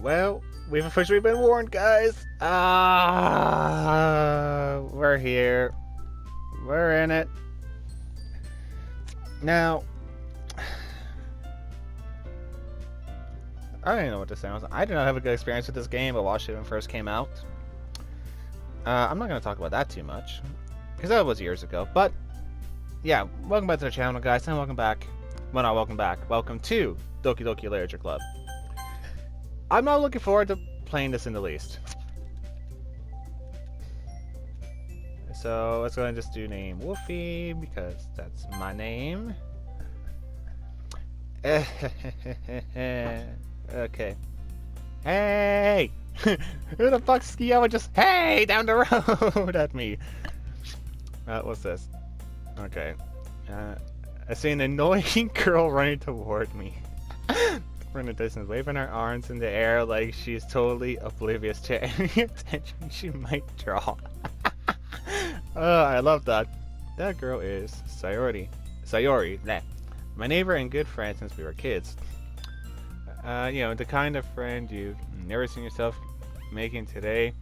Well, we've officially been warned, guys. We're here. We're in it. Now, I don't even know what to say. I did not have a good experience with this game, but watched it when it first came out. I'm not going to talk about that too much, because that was years ago. But, yeah, welcome back to the channel, guys, and welcome back. Well, not welcome back. Welcome to Doki Doki Literature Club. I'm not looking forward to playing this in the least. So let's go ahead and just do name Wolfie, because that's my name. Okay. Hey! Who the fuck's yelling just hey down the road at me? What's this? Okay. I see an annoying girl running toward me. From a distance, waving her arms in the air like she's totally oblivious to any attention she might draw. I love that. That girl is Sayori. Sayori, my neighbor and good friend since we were kids. You know, the kind of friend you've never seen yourself making today,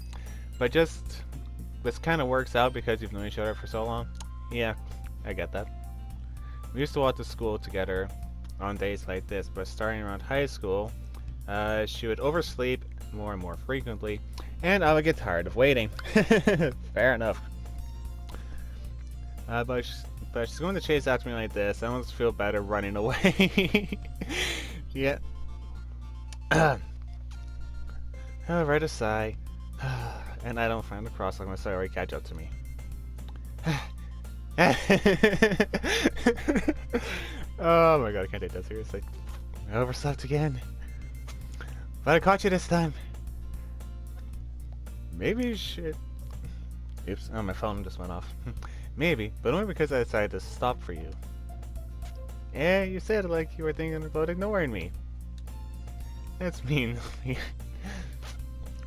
but just this kind of works out because you've known each other for so long. Yeah, I get that. We used to walk to school together on days like this, but starting around high school, she would oversleep more and more frequently, and I would get tired of waiting. Fair enough. But she's going to chase after me like this. I almost feel better running away. Yeah. I'll write a sigh, and I don't find the crosswalk my Sayori catch up to me. Oh my god, I can't take that seriously. I overslept again. But I caught you this time. Maybe you should... Oops, oh, my phone just went off. Maybe, but only because I decided to stop for you. Yeah, you said it like you were thinking about ignoring me. That's mean.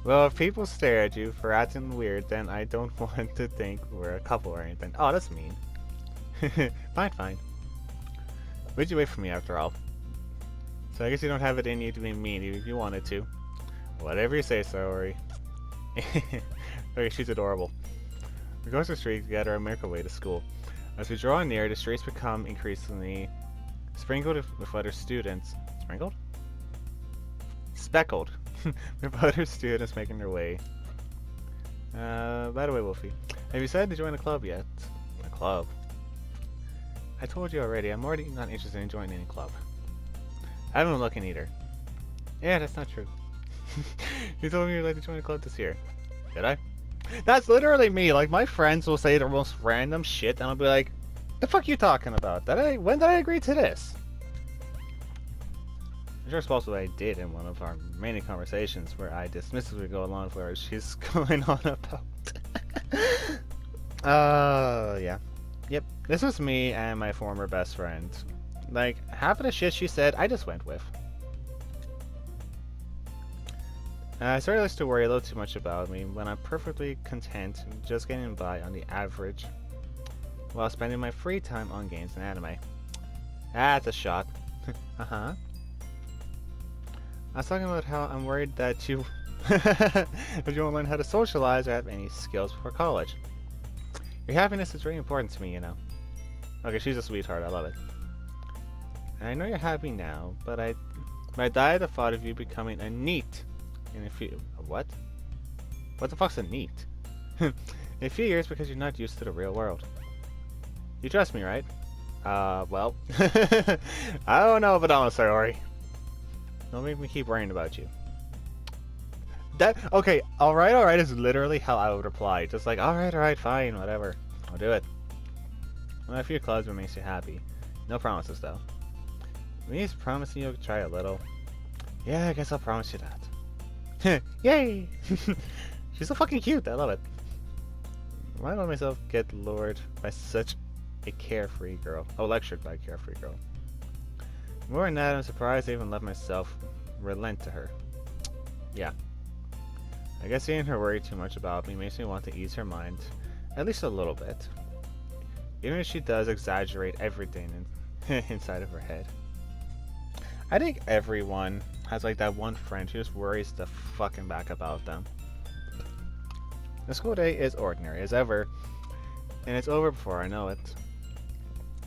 Well, if people stare at you for acting weird, then I don't want to think we're a couple or anything. Oh, that's mean. Fine. Would you wait for me after all? So I guess you don't have it in you to be mean if you wanted to. Whatever you say, Sayori. Okay, she's adorable. We go to the street together and make our way to school. As we draw near, the streets become increasingly sprinkled with other students. Sprinkled? Speckled with other students making their way. By the way, Wolfie, have you decided to join a club yet? A club? I told you already, I'm already not interested in joining any club. I haven't been looking either. Yeah, that's not true. You told me you'd like to join a club this year. Did I? That's literally me. Like, my friends will say the most random shit, and I'll be like, the fuck you talking about? When did I agree to this? I'm sure it's possible I did in one of our many conversations where I dismissively go along with where she's going on about. Yeah. Yep, this was me and my former best friend. Like, half of the shit she said, I just went with. I started to worry a little too much about me when I'm perfectly content just getting by on the average while spending my free time on games and anime. That's a shot. Uh-huh. I was talking about how I'm worried that you that you won't learn how to socialize or have any skills before college. Your happiness is really important to me, you know. Okay, she's a sweetheart, I love it. And I know you're happy now, but I die at the thought of you becoming a NEET in a few... What? What the fuck's a NEET? In a few years because you're not used to the real world. You trust me, right? Well... I don't know, but I'm sorry. Don't make me keep worrying about you. Okay, alright is literally how I would reply. Just like, alright, fine, whatever. I'll do it. Well, if your clubs what makes you happy. No promises, though. Me promising you'll try a little. Yeah, I guess I'll promise you that. Yay! She's so fucking cute, I love it. Why did I let myself get lured by such a carefree girl? Oh, lectured by a carefree girl. More than that, I'm surprised I even let myself relent to her. Yeah. I guess seeing her worry too much about me makes me want to ease her mind, at least a little bit. Even if she does exaggerate everything inside of her head. I think everyone has like that one friend who just worries the fucking back about them. The school day is ordinary as ever, and it's over before I know it.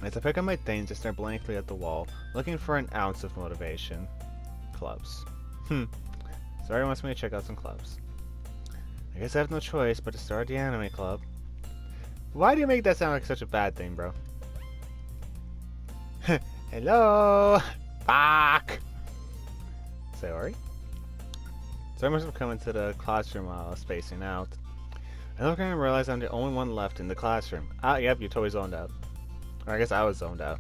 As I pick up my things, I stare blankly at the wall, looking for an ounce of motivation. Clubs. Sorry wants me to check out some clubs. I guess I have no choice but to start the anime club. Why do you make that sound like such a bad thing, bro? Hello! Fuck! Sayori? So I must have come into the classroom while I was spacing out. I look around and realize I'm the only one left in the classroom. Ah, yep, you totally zoned out. Or I guess I was zoned out.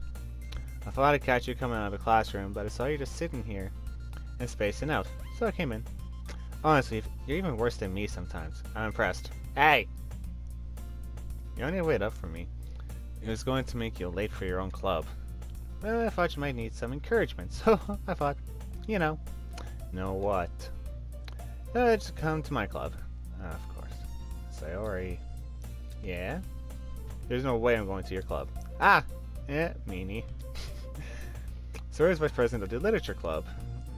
I thought I'd catch you coming out of the classroom, but I saw you just sitting here and spacing out, so I came in. Honestly, you're even worse than me sometimes. I'm impressed. Hey! You only wait up for me. It was going to make you late for your own club. Well, I thought you might need some encouragement, so I thought, you know what? Just come to my club. Of course. Sayori. Yeah? There's no way I'm going to your club. Ah! Yeah, meanie. Sayori's vice president of the literature club.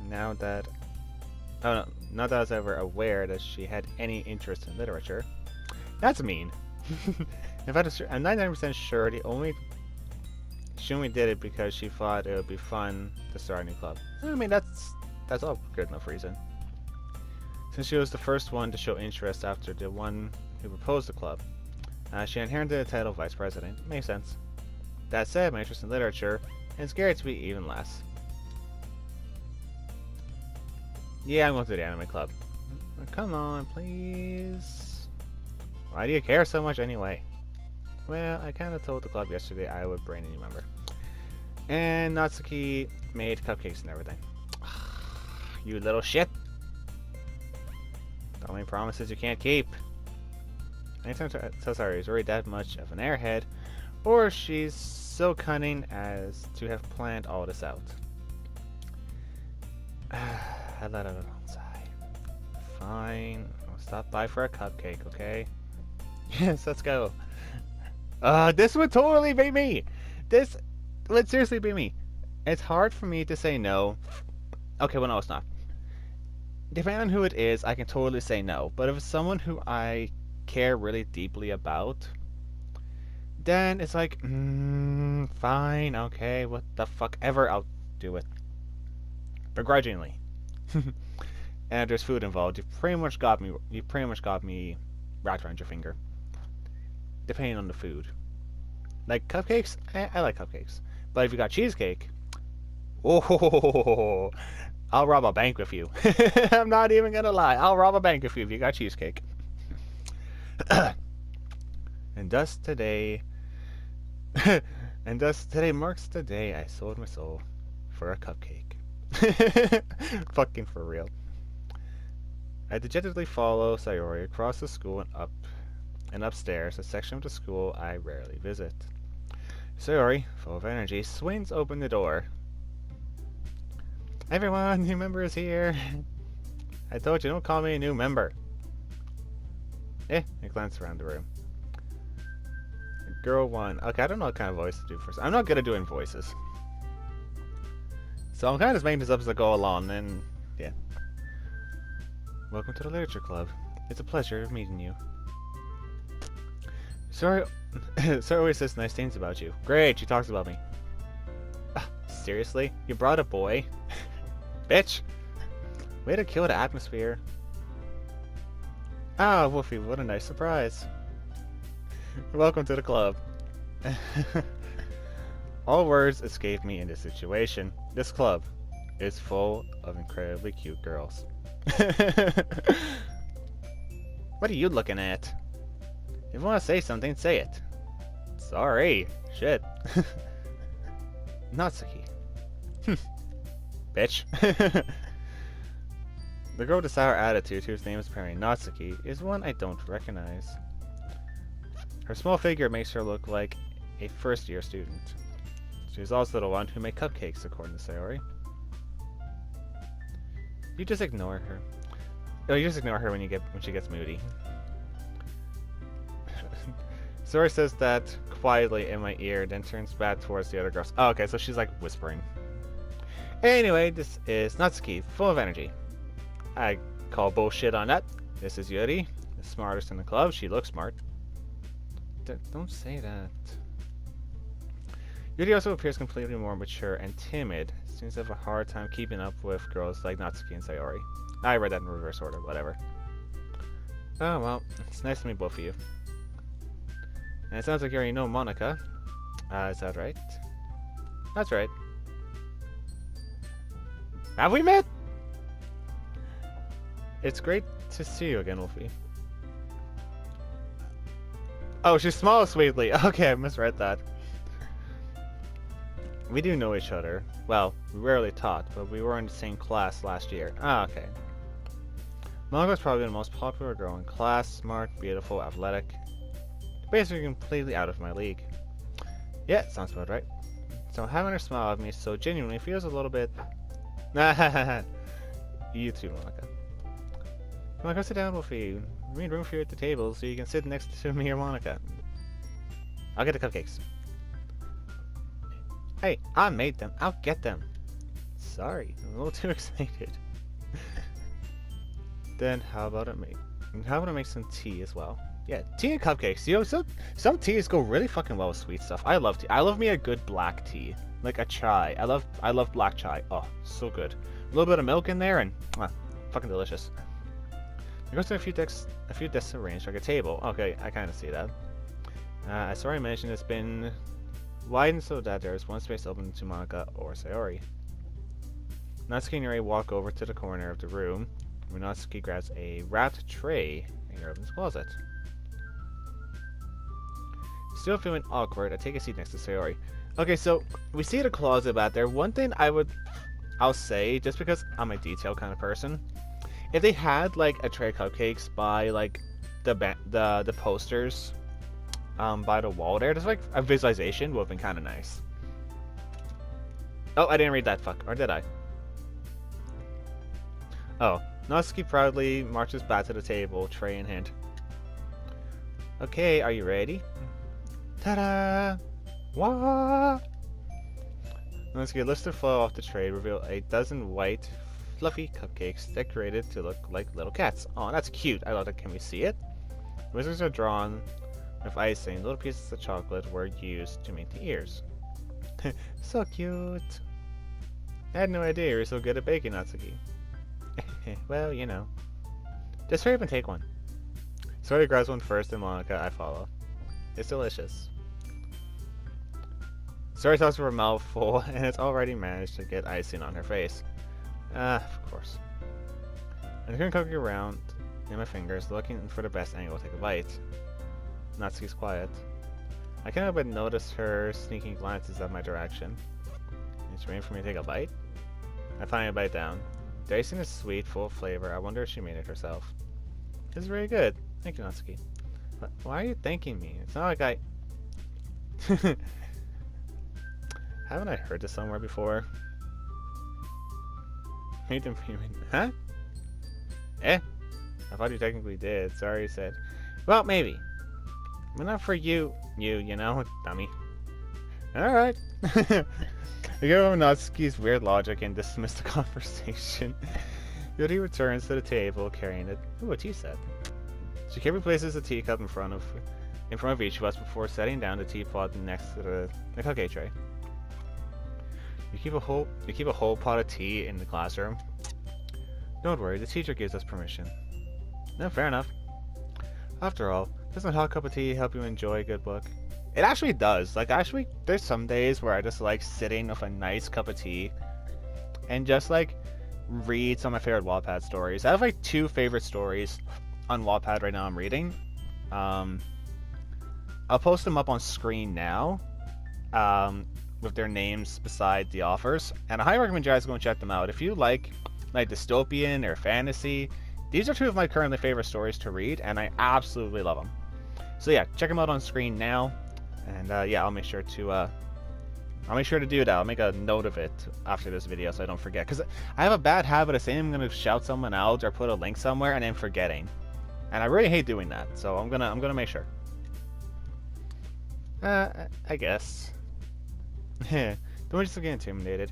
Not that I was ever aware that she had any interest in literature. That's mean. In fact, I'm 99% sure she only did it because she thought it would be fun to start a new club. I mean, that's all good enough reason. Since she was the first one to show interest after the one who proposed the club, she inherited the title of vice president. Makes sense. That said, my interest in literature is scared to be even less. Yeah, I'm going to the anime club. Come on, please. Why do you care so much anyway? Well, I kind of told the club yesterday I would bring a new member. And Natsuki made cupcakes and everything. You little shit. Don't make promises you can't keep. Anytime so sorry, is really that much of an airhead, or she's so cunning as to have planned all this out. I let out a long sigh. Fine, I'll stop by for a cupcake, okay? Yes, let's go. This would totally be me. This would seriously be me. It's hard for me to say no. Okay, well, no, it's not. Depending on who it is, I can totally say no. But if it's someone who I care really deeply about, then it's like, fine, okay, what the fuck ever, I'll do it. Begrudgingly. And if there's food involved, you pretty much got me wrapped around your finger. Depending on the food. Like cupcakes, I like cupcakes. But if you got cheesecake, oh, I'll rob a bank with you. I'm not even gonna lie. I'll rob a bank with you if you got cheesecake. And thus today marks the day I sold my soul for a cupcake. Fucking for real. I dejectedly follow Sayori across the school and upstairs, a section of the school I rarely visit. Sayori, full of energy, swings open the door. Everyone, new member is here. I told you, don't call me a new member. I glance around the room. Girl 1. Okay, I don't know what kind of voice to do first. I'm not good at doing voices. So I'm kind of just making this up as I go along, and yeah. Welcome to the Literature Club. It's a pleasure meeting you. Sorry always says nice things about you. Great, she talks about me. Seriously? You brought a boy? Bitch! Way to kill the atmosphere. Ah, Wolfie, what a nice surprise. Welcome to the club. All words escape me in this situation. This club is full of incredibly cute girls. What are you looking at? If you want to say something, say it. Sorry. Shit. Natsuki. Bitch. The girl with the sour attitude, whose name is apparently Natsuki, is one I don't recognize. Her small figure makes her look like a first-year student. She is also the one who made cupcakes, according to Sayori. You just ignore her. Oh, you just ignore her when she gets moody. Sayori says that quietly in my ear, then turns back towards the other girls. Oh, okay, so she's like whispering. Anyway, this is Natsuki, full of energy. I call bullshit on that. This is Yuri, the smartest in the club. She looks smart. Don't say that. Yuri also appears completely more mature and timid. Seems to have a hard time keeping up with girls like Natsuki and Sayori. I read that in reverse order, whatever. Oh well, it's nice to meet both of you. And it sounds like you already know Monica. Is that right? That's right. Have we met? It's great to see you again, Wolfie. Oh, she smiles sweetly. Okay, I misread that. We do know each other. Well, we rarely taught, but we were in the same class last year. Ah, okay. Monica's probably the most popular girl in class. Smart, beautiful, athletic. Basically completely out of my league. Yeah, sounds about right. So having her smile at me so genuinely feels a little bit... You too, Monica. Come on, go sit down, Wolfie. We need room for you at the table so you can sit next to me or Monica. I'll get the cupcakes. Hey, I made them. I'll get them. Sorry, I'm a little too excited. Then how about I make some tea as well? Yeah, tea and cupcakes. You know, some teas go really fucking well with sweet stuff. I love tea. I love me a good black tea, like a chai. I love black chai. Oh, so good. A little bit of milk in there and fucking delicious. There goes to a few desks arranged like a table. Okay, I kind of see that. As already mentioned, it's been widened so that there is one space open to Monica or Sayori. Natsuki and Yuri walk over to the corner of the room, where Natsuki grabs a wrapped tray and opens the closet. Still feeling awkward, I take a seat next to Sayori. Okay, so we see the closet back there. One thing I'll say, just because I'm a detail kind of person, if they had like a tray of cupcakes by like the posters by the wall there, just like a visualization would have been kind of nice. Oh, I didn't read that, fuck, or did I? Oh, Natsuki proudly marches back to the table, tray in hand. Okay, are you ready? Ta-da! Wah! Natsuki lifts the foil off the tray, reveal a dozen white, fluffy cupcakes decorated to look like little cats. Oh, that's cute. I love that. Can we see it? Wizards are drawn with icing. Little pieces of chocolate were used to make the ears. So cute. I had no idea you were so good at baking, Natsuki. Well, you know. Just hurry up and take one. Sayori grabs one first, and Monica, I follow. It's delicious. Sayori talks with her mouth full, and it's already managed to get icing on her face. Of course. I'm going to cookie around in my fingers, looking for the best angle to take a bite. Natsuki's quiet. I can't help but notice her sneaking glances at my direction. She's waiting for me to take a bite? I finally bite down. The icing is sweet, full of flavor. I wonder if she made it herself. This is very good. Thank you, Natsuki. But why are you thanking me? It's not like I... Haven't I heard this somewhere before? Huh? Eh? I thought you technically did. Sorry, you said. Well, maybe. But not for you, you know, dummy. Alright. We go over Natsuki's weird logic and dismiss the conversation. Yuri returns to the table carrying it. Ooh, a tea set. She carefully places a teacup in front of each of us before setting down the teapot next to the cupcake tray. You keep a whole pot of tea in the classroom. Don't worry, the teacher gives us permission. No, fair enough. After all, doesn't a hot cup of tea help you enjoy a good book? It actually does. Like, actually, there's some days where I just like sitting with a nice cup of tea and just like read some of my favorite Wattpad stories. I have like 2 favorite stories on Wattpad right now I'm reading. I'll post them up on screen now with their names beside the authors, and I highly recommend you guys go and check them out. If you like dystopian or fantasy, these are 2 of my currently favorite stories to read, and I absolutely love them. So yeah, check them out on screen now, and yeah, I'll make sure to do that. I'll make a note of it after this video so I don't forget, because I have a bad habit of saying I'm gonna shout someone out or put a link somewhere and then forgetting, and I really hate doing that. So I'm gonna make sure. I guess. Don't just get intimidated.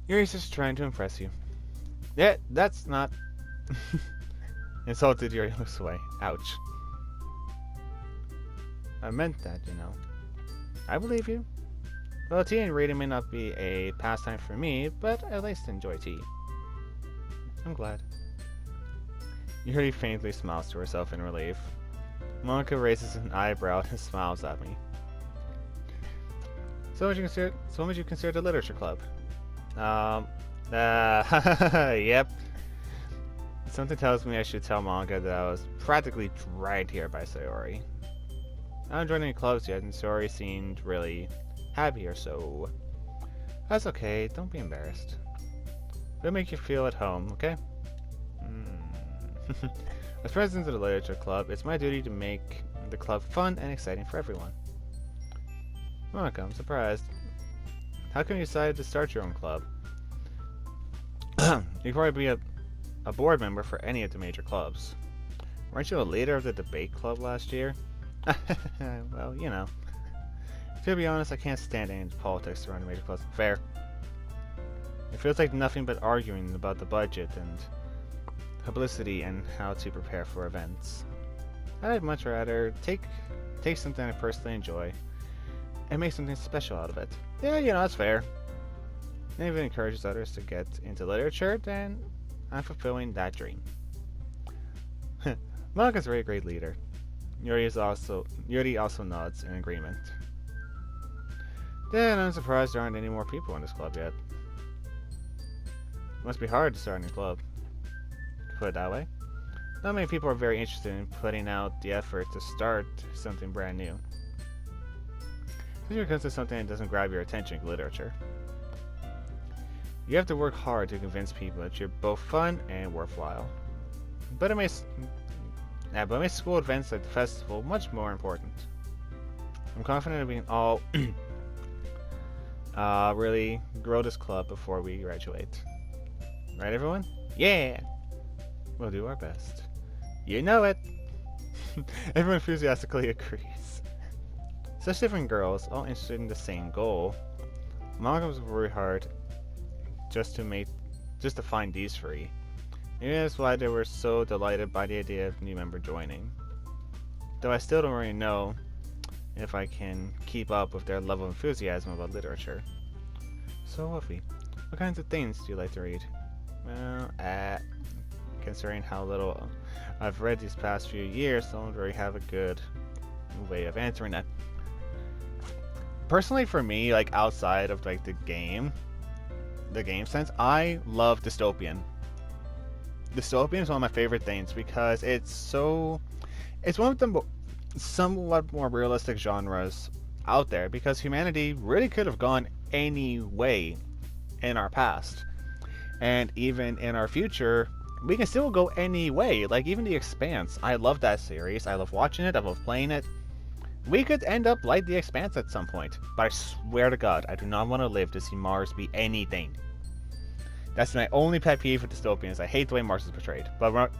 Yuri's just trying to impress you. Yeah, that's not... Insulted Yuri looks away. Ouch. I meant that, you know. I believe you. Well, tea and reading may not be a pastime for me, but at least enjoy tea. I'm glad. Yuri faintly smiles to herself in relief. Monica raises an eyebrow and smiles at me. So what would you consider the literature club? Yep. Something tells me I should tell Monica that I was practically dragged here by Sayori. I haven't joined any clubs yet, and Sayori seemed really happy or so. That's okay, don't be embarrassed. It'll make you feel at home, okay? As president of the literature club, it's my duty to make the club fun and exciting for everyone. Monica, I'm surprised. How come you decided to start your own club? You could probably be a board member for any of the major clubs. Weren't you a leader of the debate club last year? Well, you know. To be honest, I can't stand any politics around the major clubs. Fair. It feels like nothing but arguing about the budget and publicity and how to prepare for events. I'd much rather take something I personally enjoy and make something special out of it. Yeah, you know, that's fair. And if it encourages others to get into literature, then I'm fulfilling that dream. Monica's a very great leader. Yuri also nods in agreement. Then I'm surprised there aren't any more people in this club yet. Must be hard to start a new club. To put it that way. Not many people are very interested in putting out the effort to start something brand new. Especially when it comes to something that doesn't grab your attention, like literature. You have to work hard to convince people that you're both fun and worthwhile. But it makes school events like the festival much more important. I'm confident that we can all really grow this club before we graduate. Right, everyone? Yeah! We'll do our best. You know it! Everyone enthusiastically agrees. Such different girls, all interested in the same goal. Monica was very hard just to find these three. Maybe that's why they were so delighted by the idea of a new member joining. Though I still don't really know if I can keep up with their level of enthusiasm about literature. So, Wolfie, what kinds of things do you like to read? Well, considering how little I've read these past few years, I don't really have a good way of answering that. Personally, for me, like outside of like the game sense, I love dystopian. Dystopian is one of my favorite things because it's one of the somewhat more realistic genres out there, because humanity really could have gone any way in our past, and even in our future we can still go any way. Like even The Expanse, I love that series, I love watching it, I love playing it. We could end up like The Expanse at some point, but I swear to God, I do not want to live to see Mars be anything. That's my only pet peeve with dystopians. I hate the way Mars is portrayed. But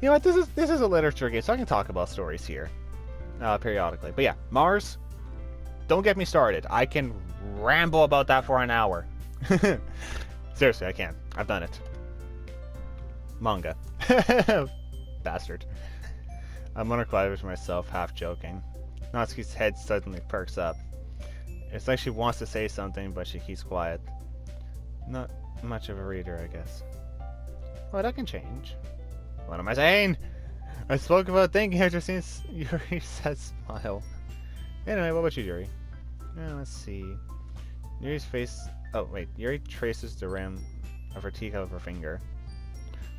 you know what? This is a literature game, so I can talk about stories here periodically. But yeah, Mars. Don't get me started. I can ramble about that for an hour. Seriously, I can. I've done it. Manga. Bastard. I'm gonna quiet with myself, half joking. Natsuki's head suddenly perks up. It's like she wants to say something, but she keeps quiet. Not much of a reader, I guess. Well, that can change. What am I saying? I spoke about thinking after seeing Yuri said smile. Anyway, what about you, Yuri? Let's see. Yuri's face... Oh, wait. Yuri traces the rim of her teacup with her finger.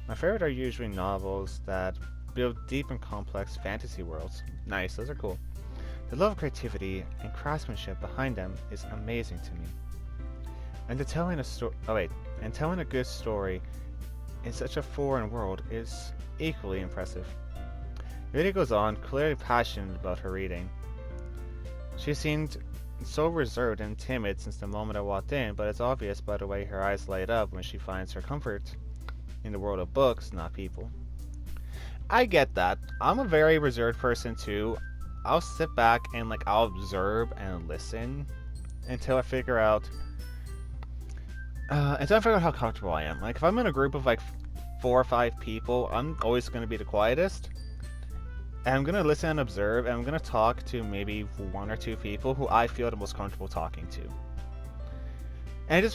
My favorite are usually novels that build deep and complex fantasy worlds. Nice, those are cool. The love of creativity and craftsmanship behind them is amazing to me. And telling a good story in such a foreign world is equally impressive. Yuri goes on, clearly passionate about her reading. She seemed so reserved and timid since the moment I walked in, but it's obvious by the way her eyes light up when she finds her comfort in the world of books, not people. I get that. I'm a very reserved person too. I'll sit back and I'll observe and listen until I figure out It's I figure out how comfortable I am. Like, if I'm in a group of like 4 or 5 people, I'm always going to be the quietest. And I'm going to listen and observe, and I'm going to talk to maybe 1 or 2 people who I feel the most comfortable talking to. And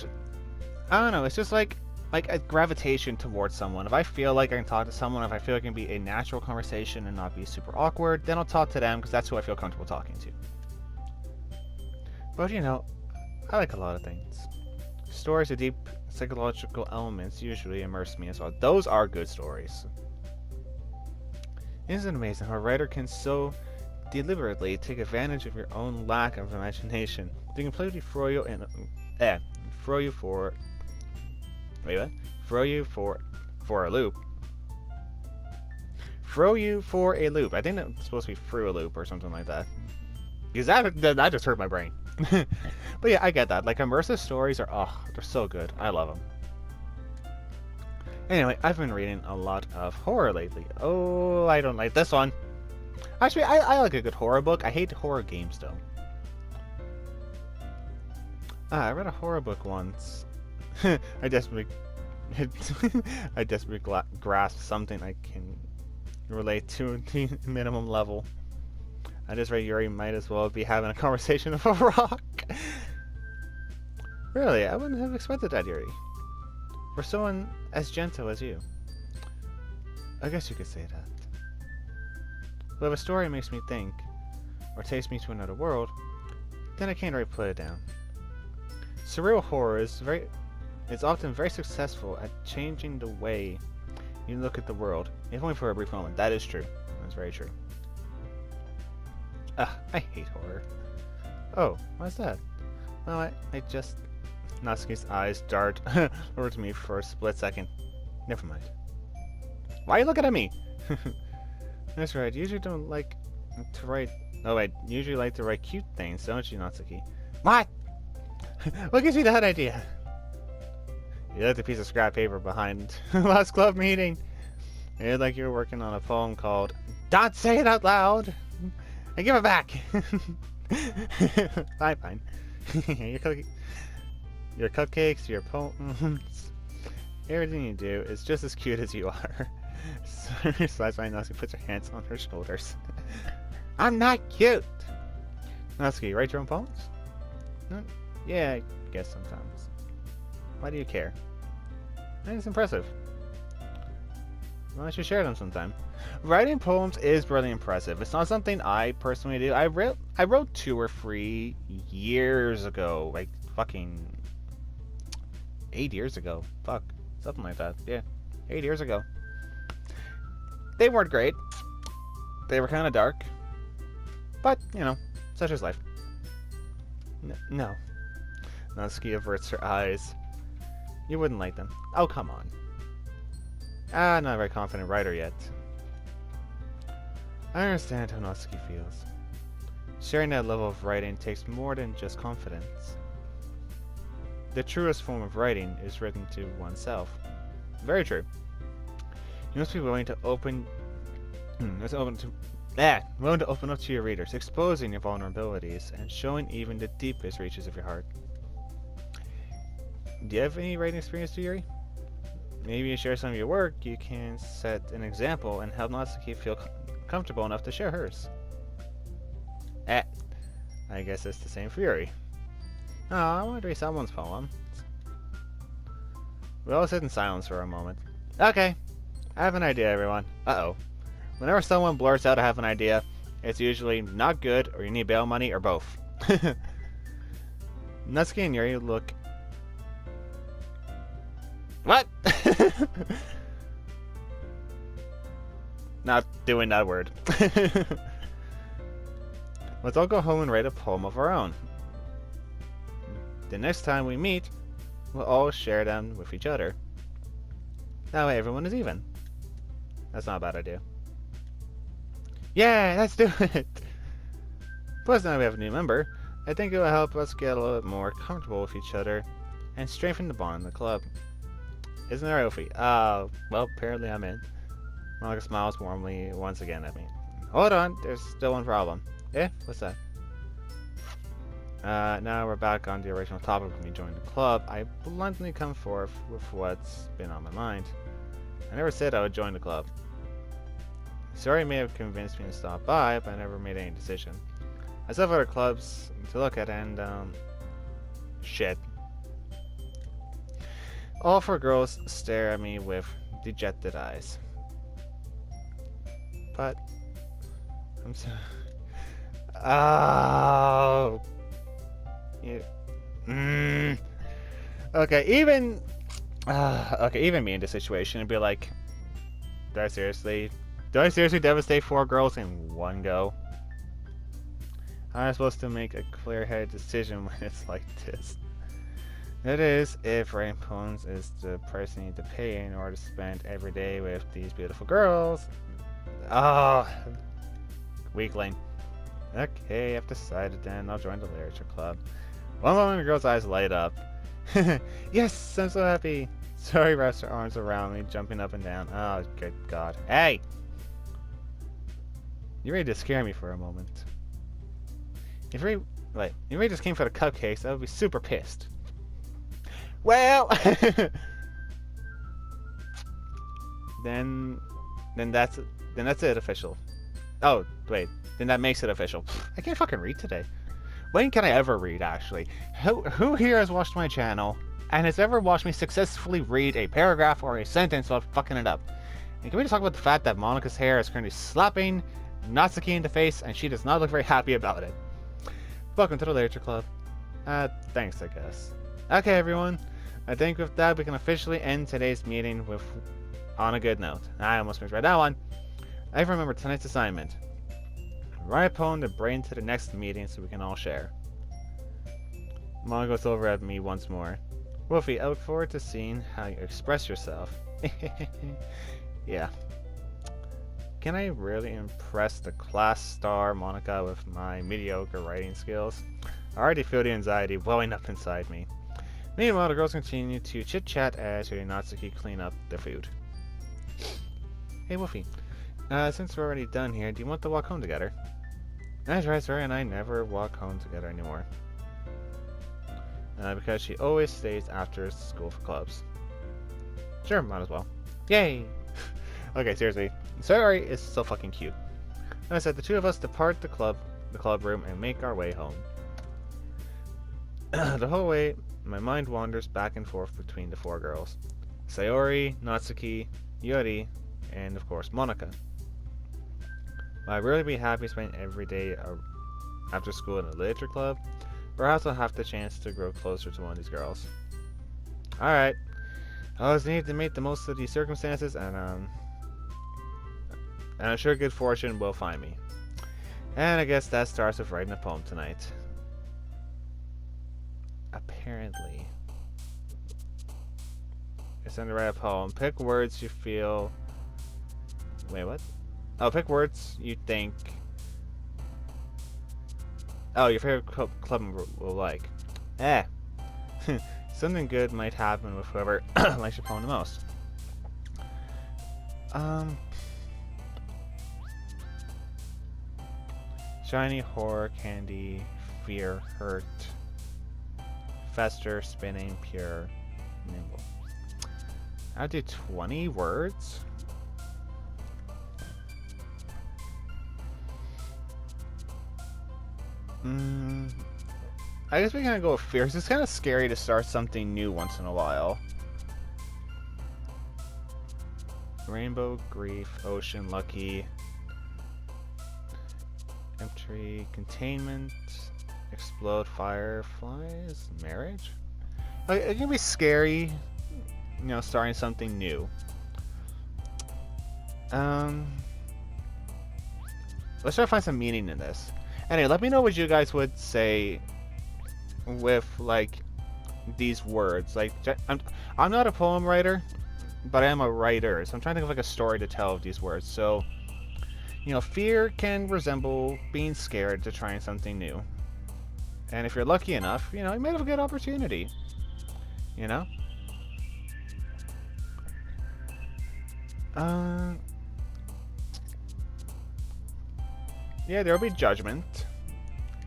I don't know, it's just like a gravitation towards someone. If I feel like I can talk to someone, if I feel like it can be a natural conversation and not be super awkward, then I'll talk to them because that's who I feel comfortable talking to. But I like a lot of things. Stories with deep psychological elements usually immerse me as well. Those are good stories. Isn't it amazing how a writer can so deliberately take advantage of your own lack of imagination? They completely throw you for a loop. Throw you for a loop. I think that's supposed to be through a loop or something like that. Because that just hurt my brain. But yeah, I get that. Like, immersive stories they're so good. I love them. Anyway, I've been reading a lot of horror lately. Oh, I don't like this one. Actually, I like a good horror book. I hate horror games, though. I read a horror book once. I desperately grasp something I can relate to the minimum level. I just read Yuri might as well be having a conversation with a rock. Really, I wouldn't have expected that, Yuri. For someone as gentle as you. I guess you could say that. But if a story makes me think, or takes me to another world, then I can't really put it down. Surreal horror is often very successful at changing the way you look at the world, if only for a brief moment. That is true. That's very true. I hate horror. Oh, why's that? Well, I just... Natsuki's eyes dart over to me for a split second. Never mind. Why are you looking at me? That's right, you usually don't like to write... Oh wait, you usually like to write cute things, don't you, Natsuki? What? What gives you that idea? You left a piece of scrap paper behind last club meeting. It looked like you were working on a poem called Don't Say It Out Loud! And give it back! Fine. Your cupcakes, your poems, everything you do is just as cute as you are. Slash by Natsuki puts her hands on her shoulders. I'm not cute! Natsuki, you write your own poems? No? Yeah, I guess sometimes. Why do you care? I think it's impressive. Well, I should share them sometime. Writing poems is really impressive. It's not something I personally do. I wrote 2 or 3 years ago. Like, fucking... 8 years ago. Fuck. Something like that. Yeah. 8 years ago. They weren't great. They were kind of dark. But, such is life. No. Natsuki averts her eyes. You wouldn't like them. Oh, come on. Not a very confident writer yet. I understand how Natsuki feels. Sharing that level of writing takes more than just confidence. The truest form of writing is written to oneself. Very true. You must be willing to open up to your readers, exposing your vulnerabilities, and showing even the deepest reaches of your heart. Do you have any writing experience, Yuri? Maybe you share some of your work, you can set an example and help Natsuki feel comfortable enough to share hers. I guess it's the same for Yuri. Oh, I want to read someone's poem. We all sit in silence for a moment. Okay, I have an idea, everyone. Uh-oh. Whenever someone blurts out I have an idea, it's usually not good, or you need bail money, or both. Natsuki and Yuri look... What? Not doing that word. Let's all go home and write a poem of our own. The next time we meet, we'll all share them with each other. That way everyone is even. That's not a bad idea. Yeah, let's do it! Plus now we have a new member. I think it will help us get a little bit more comfortable with each other and strengthen the bond in the club. Isn't there, Ophi? Well, apparently I'm in. Monica smiles warmly once again at me. Hold on, there's still one problem. Eh? What's that? Now we're back on the original topic of me joining the club. I bluntly come forth with what's been on my mind. I never said I would join the club. Sorry may have convinced me to stop by, but I never made any decision. I still have other clubs to look at and, shit. All four girls stare at me with dejected eyes. But I'm so... Oh... Yeah. Okay, even me in this situation would be like, do I seriously devastate four girls in one go? How am I supposed to make a clear-headed decision when it's like this? That is, if Rainbow is the price I need to pay in order to spend every day with these beautiful girls. Oh, weakling. Okay, I've decided then. I'll join the literature club. One moment the girl's eyes light up. Yes, I'm so happy. Sorry wraps her arms around me, jumping up and down. Oh, good God. Hey! You're ready to scare me for a moment. If you really just came for the cupcakes, I would be super pissed. Well, then that's it official. Oh wait, then that makes it official. I can't fucking read today. When can I ever read, actually? Who here has watched my channel and has ever watched me successfully read a paragraph or a sentence without fucking it up? And can we just talk about the fact that Monika's hair is currently slapping Natsuki in the face and she does not look very happy about it? Welcome to the Literature Club. Thanks, I guess. Okay, everyone. I think with that, we can officially end today's meeting on a good note. I almost misread that one. I remember tonight's assignment. Write a poem to bring to the next meeting so we can all share. Mom goes over at me once more. Wolfie, I look forward to seeing how you express yourself. Yeah. Can I really impress the class star Monika with my mediocre writing skills? I already feel the anxiety welling up inside me. Meanwhile, the girls continue to chit-chat as Natsuki clean up their food. Hey Wolfie, since we're already done here, do you want to walk home together? That's right, sir, and I never walk home together anymore. Because she always stays after school for clubs. Sure, might as well. Yay! Okay, seriously. Sayori is so fucking cute. And I said the two of us depart the club room and make our way home. The whole way, my mind wanders back and forth between the four girls. Sayori, Natsuki, Yuri, and of course Monika. Will I really be happy spending every day after school in a literature club? Perhaps I'll have the chance to grow closer to one of these girls. Alright. I always need to make the most of these circumstances, and I'm sure good fortune will find me. And I guess that starts with writing a poem tonight. Apparently. It's time to write a poem. Pick words you feel... Wait, what? Oh, pick words you think... Oh, your favorite club member will like. Something good might happen with whoever likes your poem the most. Shiny, horror, candy, fear, hurt, fester, spinning, pure, nimble. I'll do 20 words. I guess we're gonna go with fierce. It's kind of scary to start something new once in a while. Rainbow, grief, ocean, lucky, entry, containment, explode, fireflies, marriage. Like, it can be scary, you know, starting something new. Let's try to find some meaning in this. Anyway, let me know what you guys would say with, like, these words. Like, I'm not a poem writer, but I am a writer, so I'm trying to think of, like, a story to tell of these words. So, you know, fear can resemble being scared to trying something new. And if you're lucky enough, you know, you might have a good opportunity. You know? Yeah, there'll be judgment.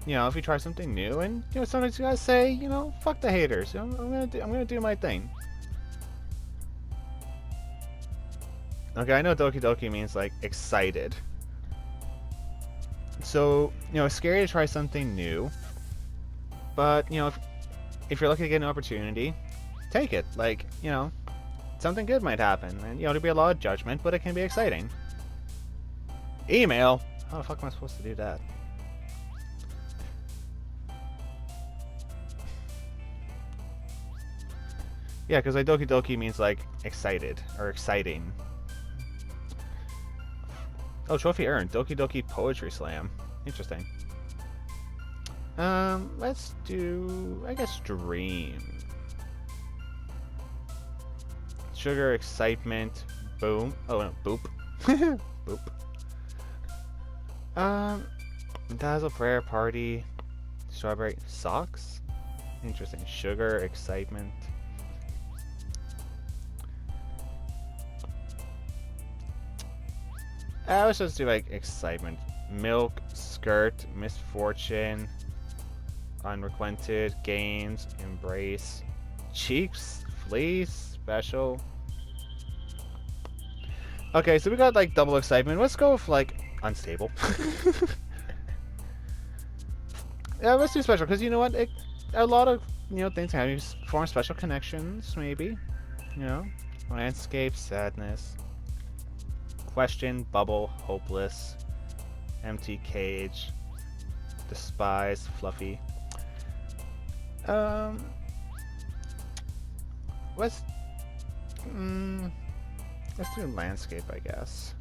if you try something new, and sometimes you gotta say, fuck the haters. I'm gonna do my thing. Okay, I know Doki Doki means like excited. So it's scary to try something new, but if you're looking to get an opportunity, take it. Like something good might happen, and there'll be a lot of judgment, but it can be exciting. Email. How the fuck am I supposed to do that? Yeah, because like Doki Doki means like excited or exciting. Oh, trophy earned. Doki Doki Poetry Slam. Interesting. Let's do, I guess, dream. Sugar, excitement, boom. Oh no, boop. Boop. Dazzle, prayer, party, strawberry, socks. Interesting. Sugar, excitement. Let's just do like excitement. Milk, skirt, misfortune, unrequited, gains, embrace, cheeks, fleece, special. Okay, so we got like double excitement. Let's go with like unstable. Yeah, let's do special because you know what? A lot of things have you form special connections. Maybe landscape, sadness. Question, bubble, hopeless, empty cage, despise, fluffy. Let's do landscape, I guess.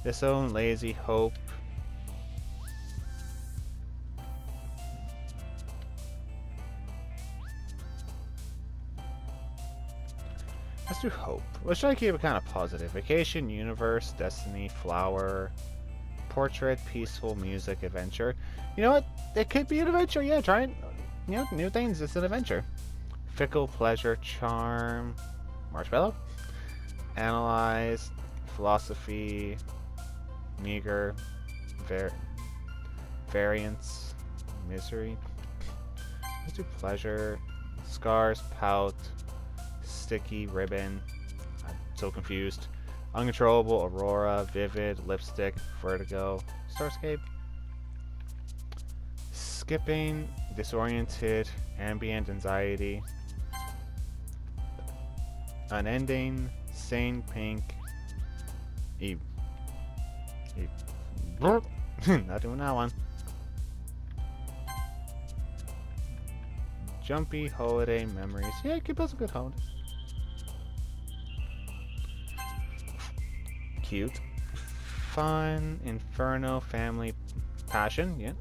Disown, lazy, hope. Let's do hope. Let's try to keep it kind of positive. Vacation, universe, destiny, flower, portrait, peaceful, music, adventure. You know what? It could be an adventure. Yeah, try it. New things. It's an adventure. Fickle, pleasure, charm, marshmallow, analyze, philosophy, meager, variance, misery. Let's do pleasure, scars, pout. Sticky, ribbon, I'm so confused. Uncontrollable, aurora, vivid, lipstick, vertigo, starscape. Skipping, disoriented, ambient anxiety. Unending, sane, pink. Eve. Not doing that one. Jumpy, holiday, memories. Yeah, keep us a good holiday. Cute. Fun, inferno, family, passion, yeah.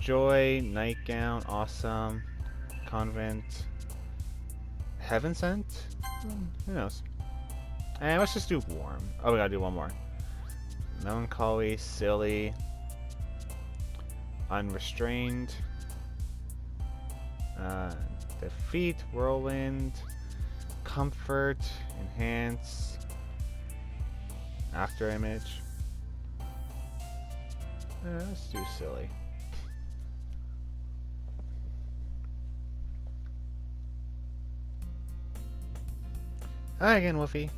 Joy, nightgown, awesome, convent, heaven sent? Who knows? And let's just do warm. Oh, we gotta do one more. Melancholy, silly, unrestrained, defeat, whirlwind, comfort, enhance, after image. Let's do silly. Hi again, Wolfie.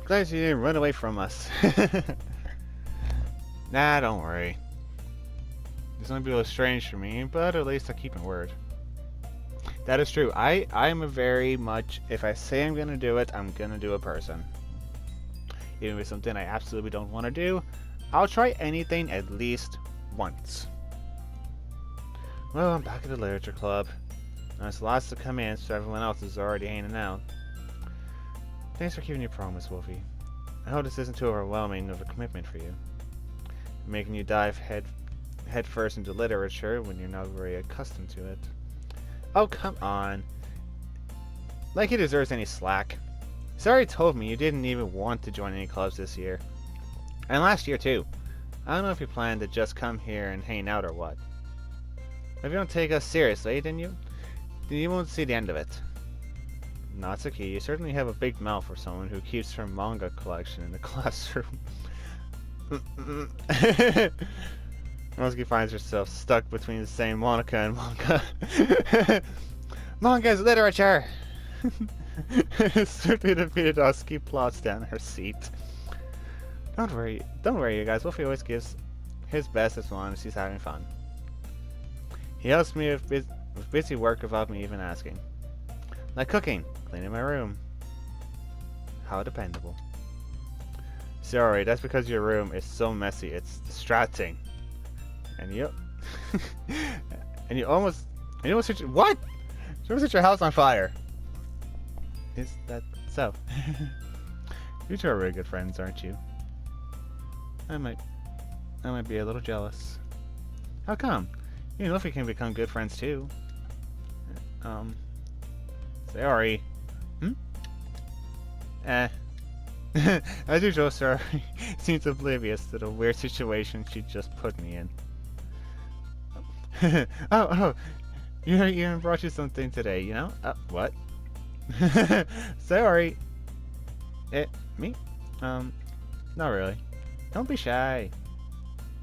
Glad you didn't run away from us. Nah, don't worry. It's gonna be a little strange for me, but at least I keep my word. That is true. I'm a very much, if I say I'm gonna do it, I'm gonna do a person. Even if it's something I absolutely don't want to do, I'll try anything at least once. Well, I'm back at the literature club. There's lots to come in, so everyone else is already hanging out. Thanks for keeping your promise, Wolfie. I hope this isn't too overwhelming of a commitment for you. Making you dive head first into literature when you're not very accustomed to it. Oh, come on. Like he deserves any slack. He's already told me you didn't even want to join any clubs this year. And last year, too. I don't know if you plan to just come here and hang out or what. If you don't take us seriously, then you won't see the end of it. Natsuki, you certainly have a big mouth for someone who keeps her manga collection in the classroom. Natsuki finds herself stuck between the same Monica and manga. Manga is literature! Certainly defeated Natsuki plots down her seat. Don't worry, you guys. Wolfie always gives his best as long as he's having fun. He helps me with busy work without me even asking. Like cooking, cleaning my room. How dependable. Sorry, that's because your room is so messy, it's distracting. And you... and you almost set your... What? You almost set your house on fire. Is that so? You two are really good friends, aren't you? I might be a little jealous. How come? You know if we can become good friends too. Sorry. As usual, sir, seems oblivious to the weird situation she just put me in. oh, you even brought you something today, you know? What? Sorry. Me? Not really. Don't be shy.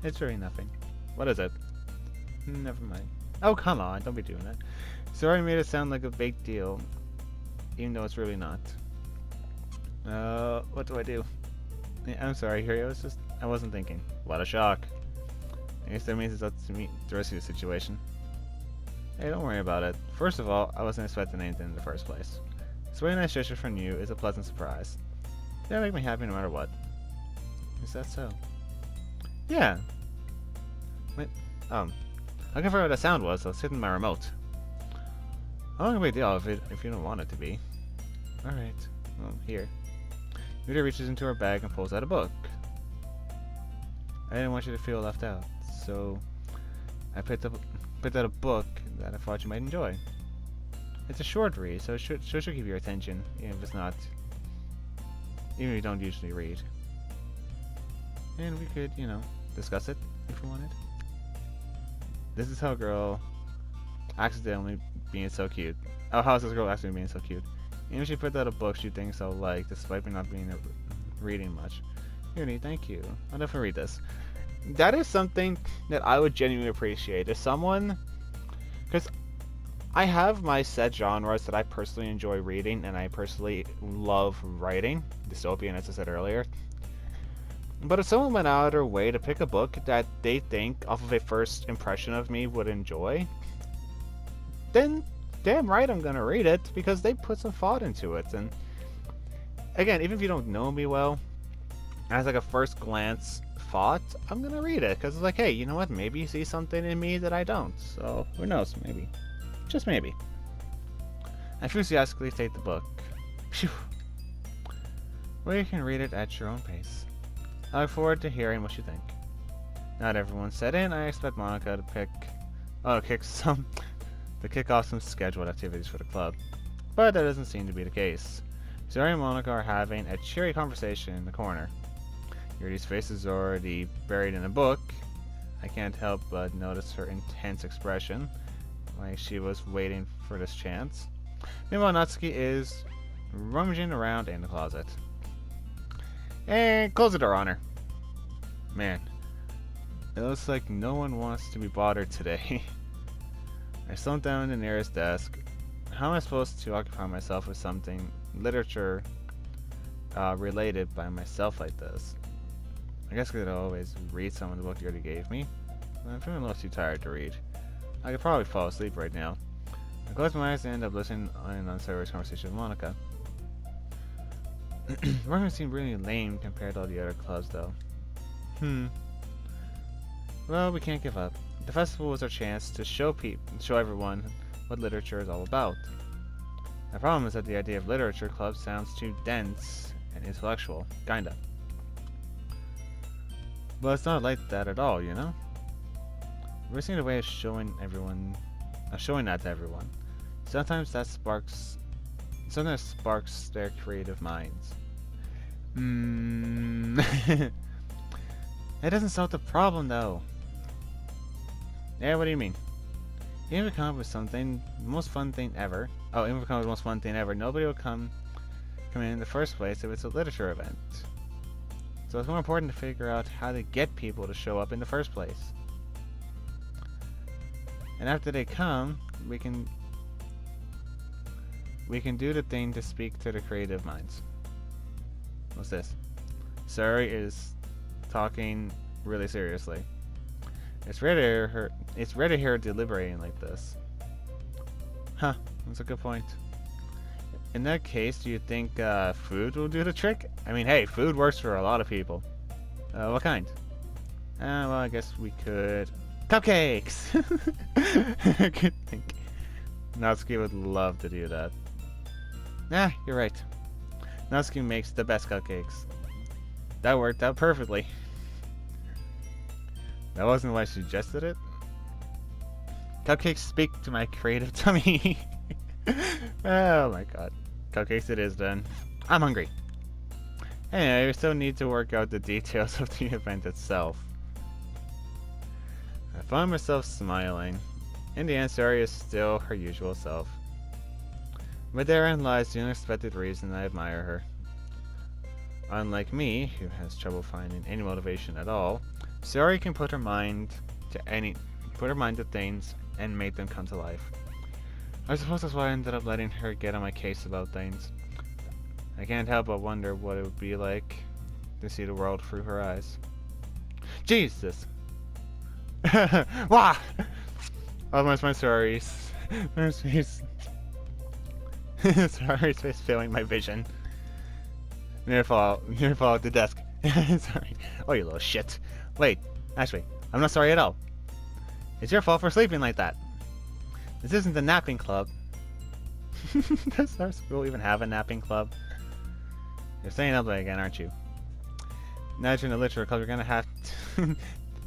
It's really nothing. What is it? Never mind. Oh, come on, don't be doing that. Sorry, made it sound like a big deal, even though it's really not. What do I do? Yeah, I'm sorry, Harry, I wasn't thinking. What a shock. I guess that means it's up to me to rescue the situation. Hey, don't worry about it. First of all, I wasn't expecting anything in the first place. This very nice gesture from you is a pleasant surprise. That'll make me happy no matter what. Is that so? Yeah. Wait, I can figure out what that sound was, so it's hitting my remote. Not a big deal if you don't want it to be. Alright. Well, here. Yuta reaches into her bag and pulls out a book. I didn't want you to feel left out, so I picked out a book that I thought you might enjoy. It's a short read, so it should keep your attention, even if you don't usually read. And we could, discuss it if we wanted. This is how a girl accidentally being so cute. Oh, how is this girl accidentally being so cute? Even if she put out a book she thinks I'll like, despite me not being reading much. Here, thank you. I'll definitely read this. That is something that I would genuinely appreciate. If someone... Because I have my set genres that I personally enjoy reading, and I personally love writing. Dystopian, as I said earlier. But if someone went out of their way to pick a book that they think, off of a first impression of me, would enjoy, then damn right I'm gonna read it, because they put some thought into it. And again, even if you don't know me well, as like a first glance thought, I'm gonna read it, because it's like, hey, you know what, maybe you see something in me that I don't, so who knows, maybe. Just maybe. I enthusiastically take the book. Phew. Well, you can read it at your own pace. I look forward to hearing what you think. Not everyone's set in. I expect Monica to kick off some scheduled activities for the club. But that doesn't seem to be the case. Zori and Monica are having a cheery conversation in the corner. Yuri's face is already buried in a book. I can't help but notice her intense expression, like she was waiting for this chance. Meanwhile, Natsuki is rummaging around in the closet. And close the door on her. Man, it looks like no one wants to be bothered today. I slumped down in the nearest desk. How am I supposed to occupy myself with something literature related by myself like this? I guess I could always read some of the book you already gave me. I'm feeling a little too tired to read. I could probably fall asleep right now. I close my eyes and end up listening on Sarah's conversation with Monica. The program seemed really lame compared to all the other clubs, though. Well, we can't give up. The festival was our chance to show everyone what literature is all about. The problem is that the idea of literature club sounds too dense and intellectual, kinda. But it's not like that at all, you know? We're seeing a way of showing that to everyone. Sometimes that sparks their creative minds. That doesn't solve the problem, though. Yeah, what do you mean? You ever come up with something, the most fun thing ever, Oh, InfoCon was the most fun thing ever. Nobody would come in the first place if it's a literature event. So it's more important to figure out how to get people to show up in the first place. And after they come, we can do the thing to speak to the creative minds. What's this? Sari is talking really seriously. It's rare to hear her deliberating like this. Huh, that's a good point. In that case, do you think food will do the trick? I mean, hey, food works for a lot of people. What kind? Well, I guess we could... Cupcakes! Good think. Natsuki would love to do that. Nah, you're right. Natsuki makes the best cupcakes. That worked out perfectly. That wasn't why I suggested it. Cupcakes speak to my creative tummy. Oh my god. Cupcakes it is then. I'm hungry. Anyway, we still need to work out the details of the event itself. I found myself smiling. In the end, Sari is still her usual self. But therein lies the unexpected reason I admire her. Unlike me, who has trouble finding any motivation at all, Sari can put her mind to things and make them come to life. I suppose that's why I ended up letting her get on my case about things. I can't help but wonder what it would be like to see the world through her eyes. Jesus! Wah! Almost my stories. Sari's face failing my vision. Near fall at the desk. Sorry. Oh, you little shit. Wait, actually, I'm not sorry at all. It's your fault for sleeping like that. This isn't the napping club. Does our school even have a napping club? You're staying up late again, aren't you? Now that you're in the literature club, you're gonna have to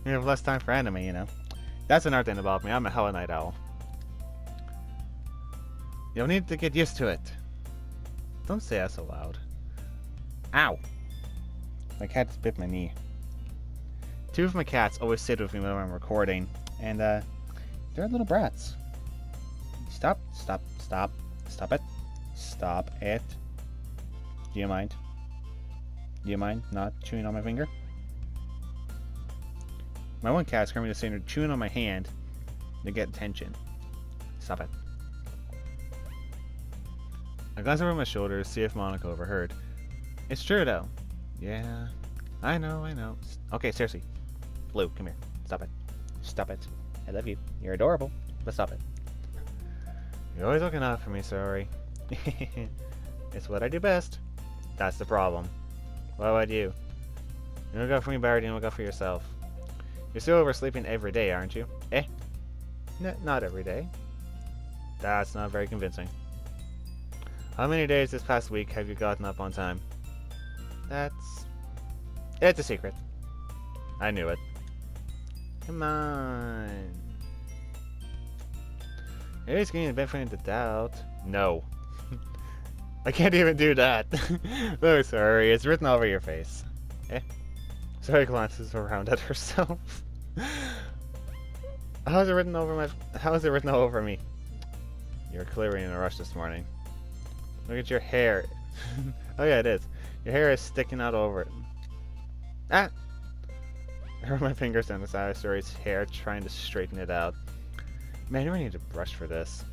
you have less time for anime, you know. That's another thing about me. I'm a hella night owl. You'll need to get used to it. Don't say that so loud. Ow! My cat just bit my knee. Two of my cats always sit with me when I'm recording, and they're little brats. Stop it. Stop it. Do you mind? Do you mind not chewing on my finger? My one cat's coming to say they're chewing on my hand to get attention. Stop it. I glance over my shoulder to see if Monica overheard. It's true though. Yeah, I know. Okay, seriously. Blue, come here. Stop it. Stop it. I love you. You're adorable. But stop it. You're always looking out for me, sorry. It's what I do best. That's the problem. What about you? You don't look out for me better than you look out for yourself. You're still oversleeping every day, aren't you? Eh? Not every day. That's not very convincing. How many days this past week have you gotten up on time? It's a secret. I knew it. Come on. Maybe it's getting a benefit of the doubt. No. I can't even do that. Oh, sorry. It's written all over your face. Eh? Sorry, glances around at herself. How is it written all over me? You're clearly in a rush this morning. Look at your hair. Oh yeah, it is. Your hair is sticking out over it. Ah! I run my fingers down the side of Sari's hair, trying to straighten it out. Man, you really need a brush for this.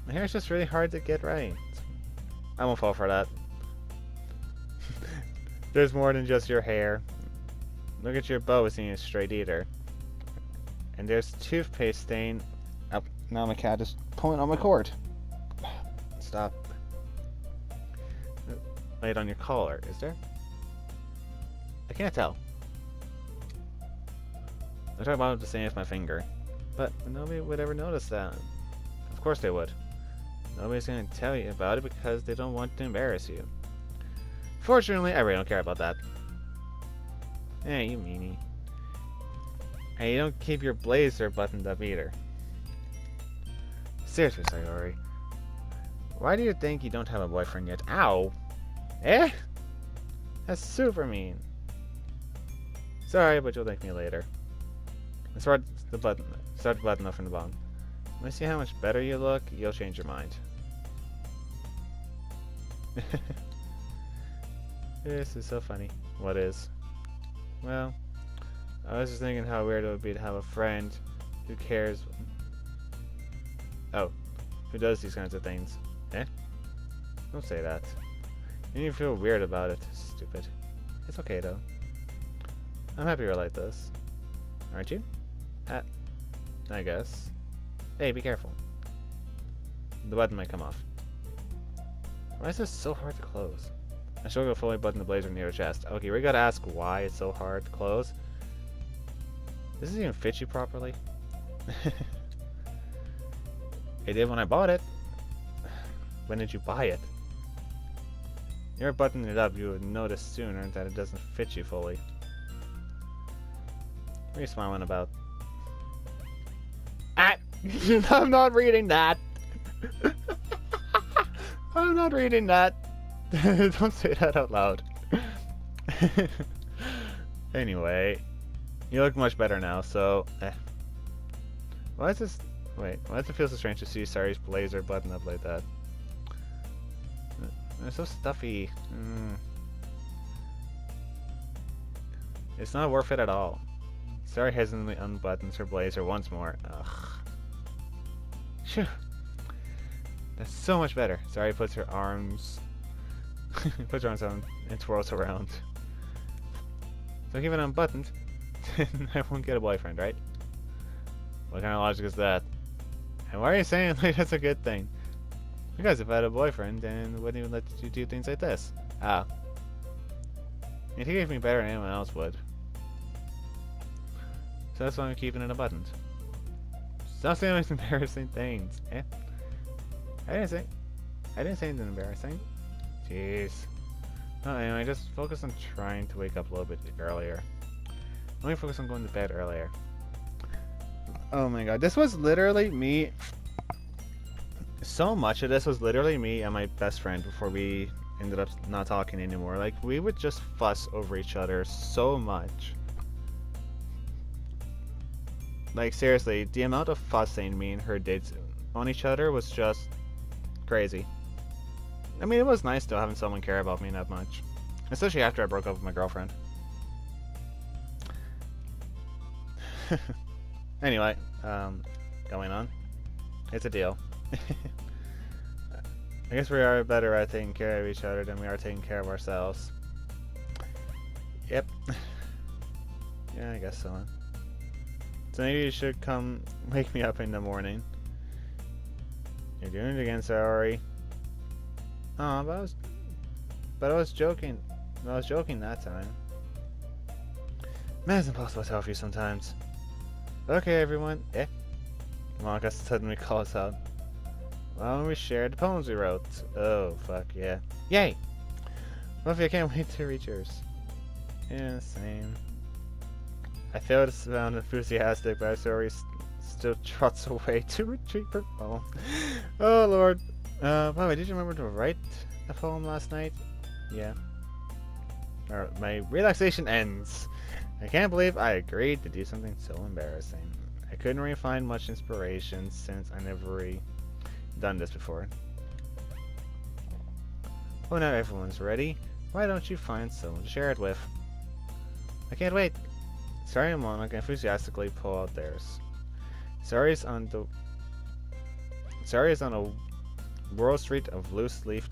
My hair is just really hard to get right. I won't fall for that. There's more than just your hair. Look at your bow being a straight eater. And there's toothpaste stain. Oh, now my cat is pulling on my cord. Stop. Light on your collar, is there? I can't tell. I tried about the same with my finger, but nobody would ever notice that. Of course they would. Nobody's going to tell you about it because they don't want to embarrass you. Fortunately, I really don't care about that. Hey, you meanie. And you don't keep your blazer buttoned up either. Seriously, Sayori. Why do you think you don't have a boyfriend yet? Ow! Eh? That's super mean. Sorry, but you'll thank me later. Start the button up from the bottom. When I see how much better you look, you'll change your mind. This is so funny. What is? Well, I was just thinking how weird it would be to have a friend who cares. Oh, who does these kinds of things. Eh? Don't say that. You need to feel weird about it. Stupid. It's okay though. I'm happy you're like this. Aren't you? I guess. Hey, be careful. The button might come off. Why is this so hard to close? I should go fully button the blazer near your chest. Okay, we gotta ask why it's so hard to close. Does this even fit you properly? It did when I bought it. When did you buy it? If you're buttoning it up, you would notice sooner that it doesn't fit you fully. What are you smiling about? Ah! I'm not reading that! I'm not reading that! Don't say that out loud. Anyway, you look much better now, so... Why is this... Wait, why does it feel so strange to see Sari's blazer button up like that? It's so stuffy. It's not worth it at all. Sari hesitantly unbuttons her blazer once more. Ugh. Phew. That's so much better. Sari puts her arms... puts her arms on and twirls around. So keep it unbuttoned, then I won't get a boyfriend, right? What kind of logic is that? And why are you saying like that's a good thing? Because if I had a boyfriend, then wouldn't even let you do things like this. Ah. He gave me better than anyone else would. So that's why I'm keeping it unbuttoned. Stop saying those embarrassing things. Eh? I didn't say anything embarrassing. Jeez. Oh, anyway, just focus on trying to wake up a little bit earlier. Let me focus on going to bed earlier. Oh my god, this was literally me. So much of this was literally me and my best friend before we ended up not talking anymore. Like, we would just fuss over each other so much. Like, seriously, the amount of fussing me and her did on each other was just crazy. I mean, it was nice though having someone care about me that much. Especially after I broke up with my girlfriend. Anyway, going on. It's a deal. I guess we are better at taking care of each other than we are taking care of ourselves. Yep. Yeah, I guess so. So maybe you should come wake me up in the morning. You're doing it again, sorry. Oh, but I was joking. I was joking that time. Man, it's impossible to tell you sometimes. Okay, everyone. Eh? Monica suddenly calls out. Why don't we share the poems we wrote? Oh, fuck yeah. Yay! Muffy, I can't wait to read yours. Yeah, same. I failed to sound enthusiastic, but Sari still trots away to retrieve her poem. Oh, Lord. By the way, did you remember to write a poem last night? Yeah. My relaxation ends. I can't believe I agreed to do something so embarrassing. I couldn't really find much inspiration since I never really done this before. Oh, now everyone's ready. Why don't you find someone to share it with? I can't wait. Sari and Monica enthusiastically pull out theirs. Sari is on a Wall Street of loose leaf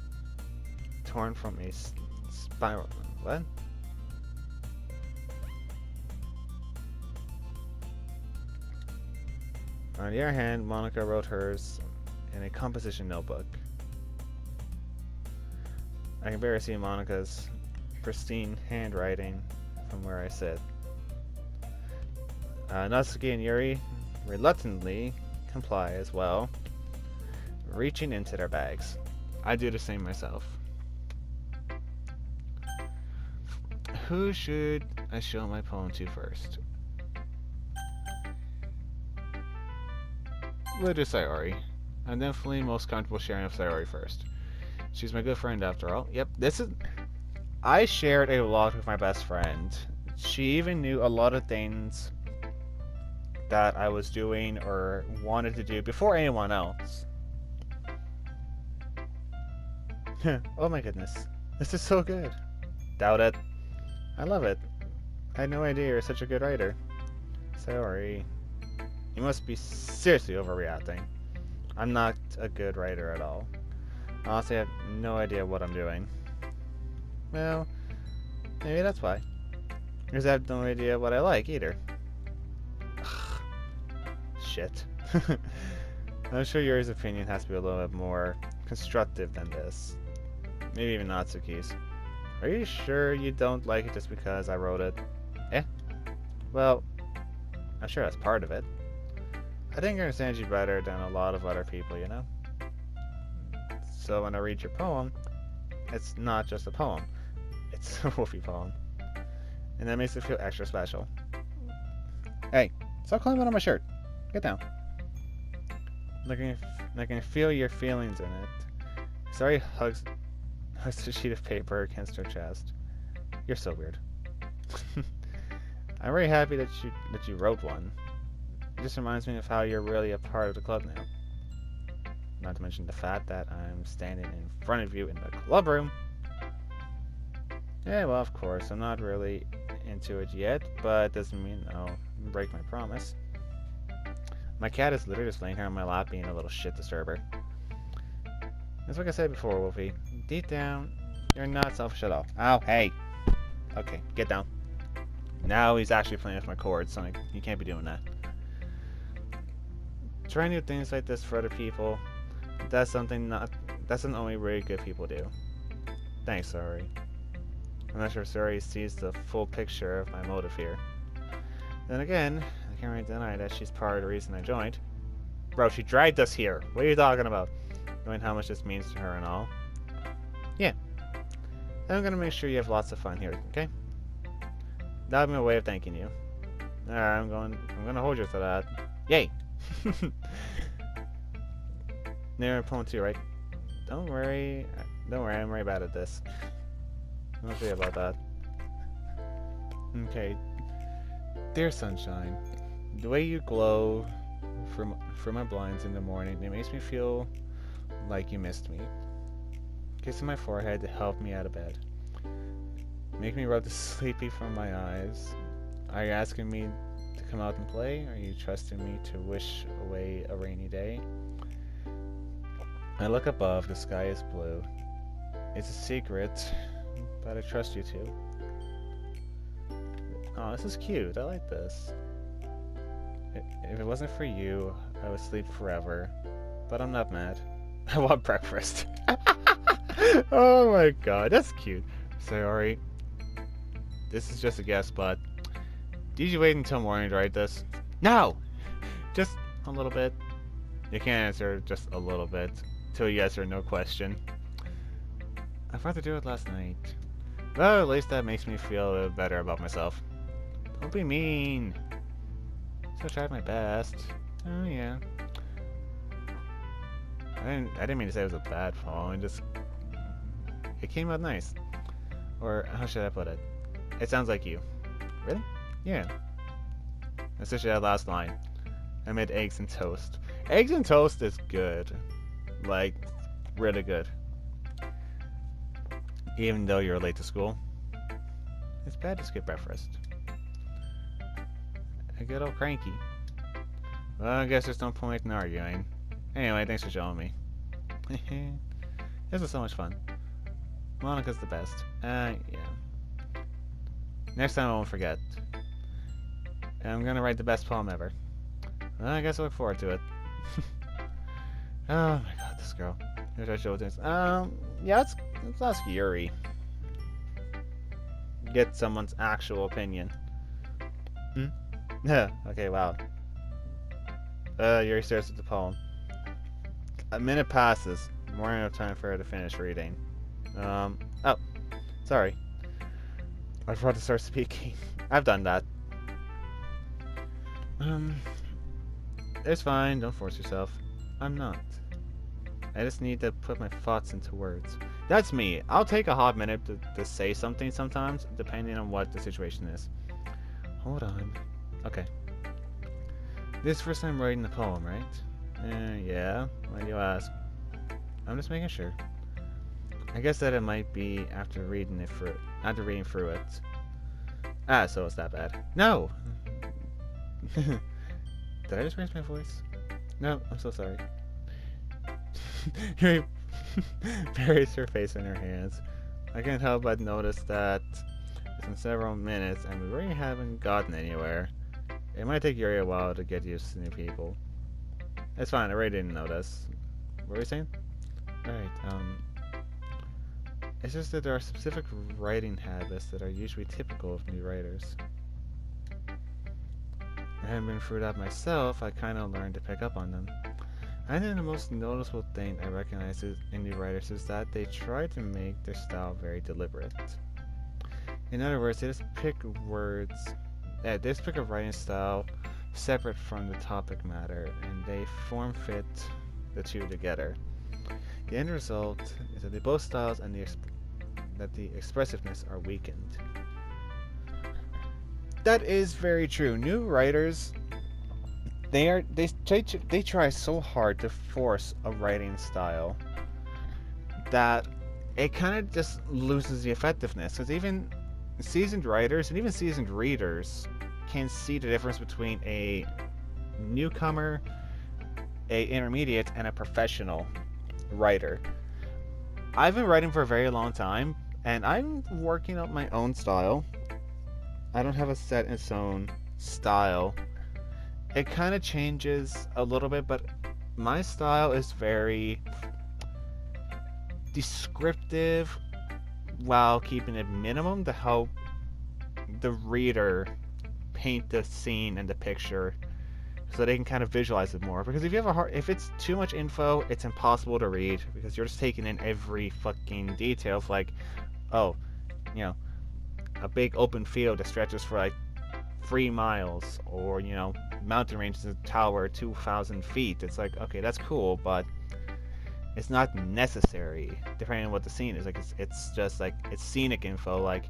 torn from a spiral. What? On the other hand, Monica wrote hers in a composition notebook. I can barely see Monica's pristine handwriting from where I sit. Natsuki and Yuri reluctantly comply as well, reaching into their bags. I do the same myself. Who should I show my poem to first? We'll do Sayori. I'm definitely most comfortable sharing with Sayori first. She's my good friend after all. Yep, I shared a lot with my best friend. She even knew a lot of things that I was doing or wanted to do before anyone else. Oh my goodness. This is so good. Doubt it. I love it. I had no idea you're such a good writer. Sorry. You must be seriously overreacting. I'm not a good writer at all. Honestly, I have no idea what I'm doing. Well, maybe that's why. Because I have no idea what I like either. Ugh. Shit. I'm sure yours opinion has to be a little bit more constructive than this. Maybe even Natsuki's. Are you sure you don't like it just because I wrote it? Eh? Well, I'm sure that's part of it. I think I understand you better than a lot of other people, you know? So when I read your poem, it's not just a poem. It's a woofy poem. And that makes it feel extra special. Hey, stop climbing on my shirt. Get down. I can feel your feelings in it. Sorry, hugs a sheet of paper against her chest. You're so weird. I'm very happy that you wrote one. It just reminds me of how you're really a part of the club now. Not to mention the fact that I'm standing in front of you in the club room. Yeah, well, of course, I'm not really into it yet, but it doesn't mean I'll break my promise. My cat is literally just laying here on my lap being a little shit disturber. That's like I said before, Wolfie. Deep down, you're not selfish at all. Ow, hey! Okay, get down. Now he's actually playing with my cords, so you can't be doing that. Trying new things like this for other people, that's something only really good people do. Thanks, Suri. I'm not sure if Suri sees the full picture of my motive here. Then again, I can't really deny that she's part of the reason I joined. Bro, she dragged us here. What are you talking about? Knowing how much this means to her and all. Yeah. I'm gonna make sure you have lots of fun here, okay? That'll be my way of thanking you. Alright, I'm gonna hold you to that. Yay! Near poem 2, right? Don't worry, I'm very bad at this. Don't worry about that. Okay. Dear sunshine, the way you glow from my blinds in the morning, it makes me feel like you missed me. Kissing my forehead to help me out of bed. Make me rub the sleepy from my eyes. Are you asking me to come out and play? Are you trusting me to wish away a rainy day? I look above, the sky is blue. It's a secret, but I trust you too. Oh, this is cute. I like this. If it wasn't for you, I would sleep forever. But I'm not mad. I want breakfast. Oh my god, that's cute. Sorry. This is just a guess, but did you wait until morning to write this? No! Just a little bit. You can't answer just a little bit. To a yes or no question. I forgot to do it last night. Well, at least that makes me feel a little better about myself. Don't be mean. Still tried my best. Oh yeah. I didn't mean to say it was a bad poem. It came out nice. Or how should I put it? It sounds like you. Really? Yeah. Especially that last line. I made eggs and toast. Eggs and toast is good. Like, really good. Even though you're late to school. It's bad to skip breakfast. I get all cranky. Well, I guess there's no point in arguing. Anyway, thanks for showing me. This was so much fun. Monica's the best. Yeah. Next time I won't forget. And I'm gonna write the best poem ever. Well, I guess I look forward to it. Oh my god, this girl. Here's our show this. Yeah, let's ask Yuri. Get someone's actual opinion. Okay, wow. Yuri stares at the poem. A minute passes. More than enough time for her to finish reading. Oh. Sorry. I forgot to start speaking. I've done that. It's fine, don't force yourself. I'm not. I just need to put my thoughts into words. That's me. I'll take a hot minute to say something sometimes, depending on what the situation is. Hold on. Okay. This is the first time writing the poem, right? Yeah. Why do you ask? I'm just making sure. I guess that it might be after reading through it. Ah, so it's that bad. No! Did I just raise my voice? No, I'm so sorry. Yuri buries her face in her hands. I can't help but notice that it's been several minutes and we really haven't gotten anywhere. It might take Yuri a while to get used to new people. It's fine, I really didn't notice. What were you saying? Right, it's just that there are specific writing habits that are usually typical of new writers. I haven't been through that myself, I kinda learned to pick up on them. I think the most noticeable thing I recognize in new writers is that they try to make their style very deliberate. In other words, they just pick a writing style separate from the topic matter, and they form fit the two together. The end result is that both styles and that the expressiveness are weakened. That is very true. New writers, they try so hard to force a writing style that it kind of just loses the effectiveness. Because even seasoned writers and even seasoned readers can see the difference between a newcomer, a intermediate, and a professional writer. I've been writing for a very long time, and I'm working out my own style. I don't have a set in its own style. It kind of changes a little bit, but my style is very descriptive while keeping it minimum to help the reader paint the scene and the picture so they can kind of visualize it more. Because if it's too much info, it's impossible to read because you're just taking in every fucking detail of like, oh, you know, a big open field that stretches for like 3 miles, or you know, mountain ranges of tower 2,000 feet. It's like, okay, that's cool, but it's not necessary depending on what the scene is. Like it's just like it's scenic info. Like,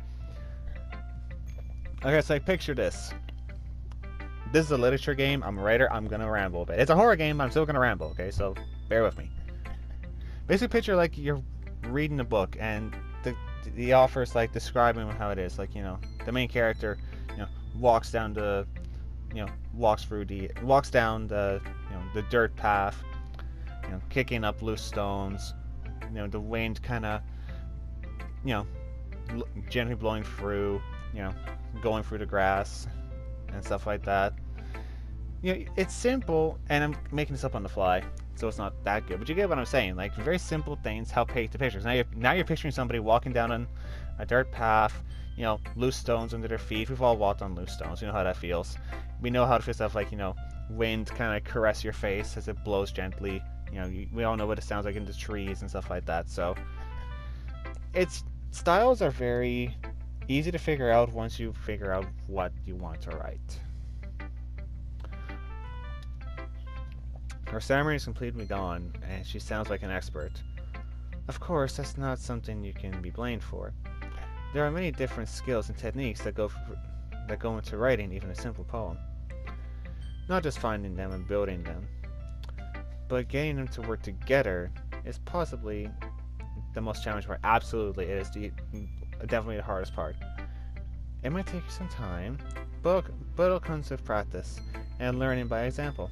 okay, so like picture this. This is a literature game. I'm a writer. I'm gonna ramble a bit. It's a horror game, but I'm still gonna ramble. Okay, so bear with me. Basically, picture like you're reading a book and the author's like describing how it is. Like, you know, the main character, you know, walks down the dirt path, you know, kicking up loose stones. You know, the wind kind of, you know, gently blowing through, you know, going through the grass and stuff like that. You know, it's simple, and I'm making this up on the fly, so it's not that good. But you get what I'm saying. Like, very simple things help paint the pictures. Now you're picturing somebody walking down on a dirt path, you know, loose stones under their feet. We've all walked on loose stones. You know how that feels. We know how to feel stuff like, you know, wind kind of caress your face as it blows gently. You know, we all know what it sounds like in the trees and stuff like that. So, styles are very easy to figure out once you figure out what you want to write. Her ceremony is completely gone, and she sounds like an expert. Of course, that's not something you can be blamed for. There are many different skills and techniques that go into writing even a simple poem. Not just finding them and building them, but getting them to work together is possibly the most challenging part. Absolutely, it is definitely the hardest part. It might take you some time, but it'll come with practice and learning by example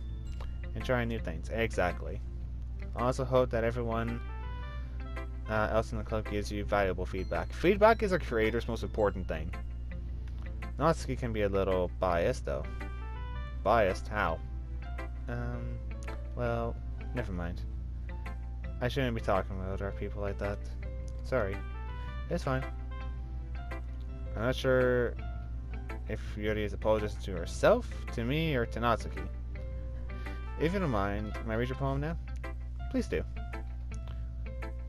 and trying new things. Exactly. I also hope that everyone else in the club gives you valuable feedback. Feedback is a creator's most important thing. Natsuki can be a little biased though. Biased? How? Well, never mind. I shouldn't be talking about other people like that. Sorry. It's fine. I'm not sure if Yuri is apologizing to herself, to me, or to Natsuki. If you don't mind, may I read your poem now? Please do.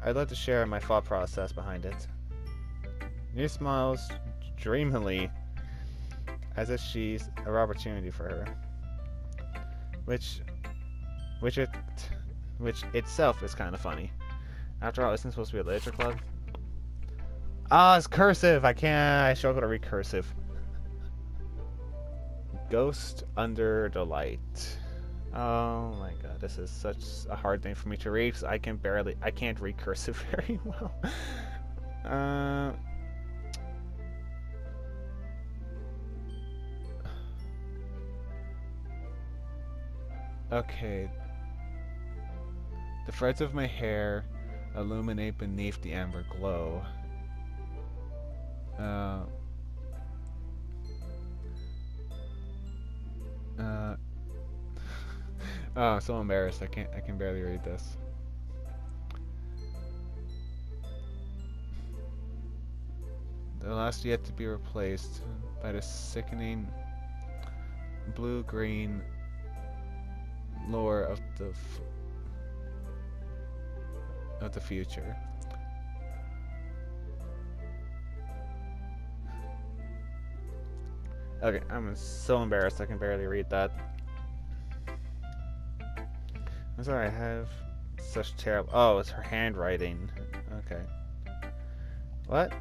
I'd like to share my thought process behind it. Yuri smiles dreamily, as if she's a rare opportunity for her. Which itself is kind of funny. After all, isn't it supposed to be a literature club? Ah, it's cursive! I struggle to read cursive. Ghost under the light. Oh my god, this is such a hard thing for me to read because I can't read cursive very well. Okay. The threads of my hair illuminate beneath the amber glow. Oh, I'm so embarrassed. I can barely read this. The last yet to be replaced by the sickening blue-green lore of the future. Okay, I'm so embarrassed I can barely read that. I'm sorry, I have such terrible... Oh, it's her handwriting. Okay. What?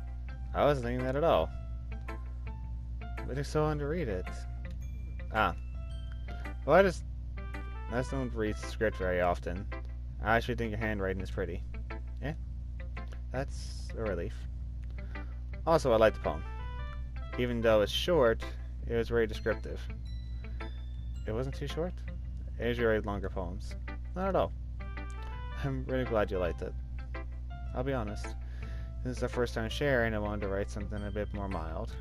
I wasn't thinking that at all. But it's so hard to read it. Ah. Well, I just don't read script very often. I actually think your handwriting is pretty. Yeah? That's a relief. Also, I like the poem. Even though it's short, it was very descriptive. It wasn't too short? I usually write longer poems. Not at all. I'm really glad you liked it. I'll be honest. This is our first time sharing, I wanted to write something a bit more mild.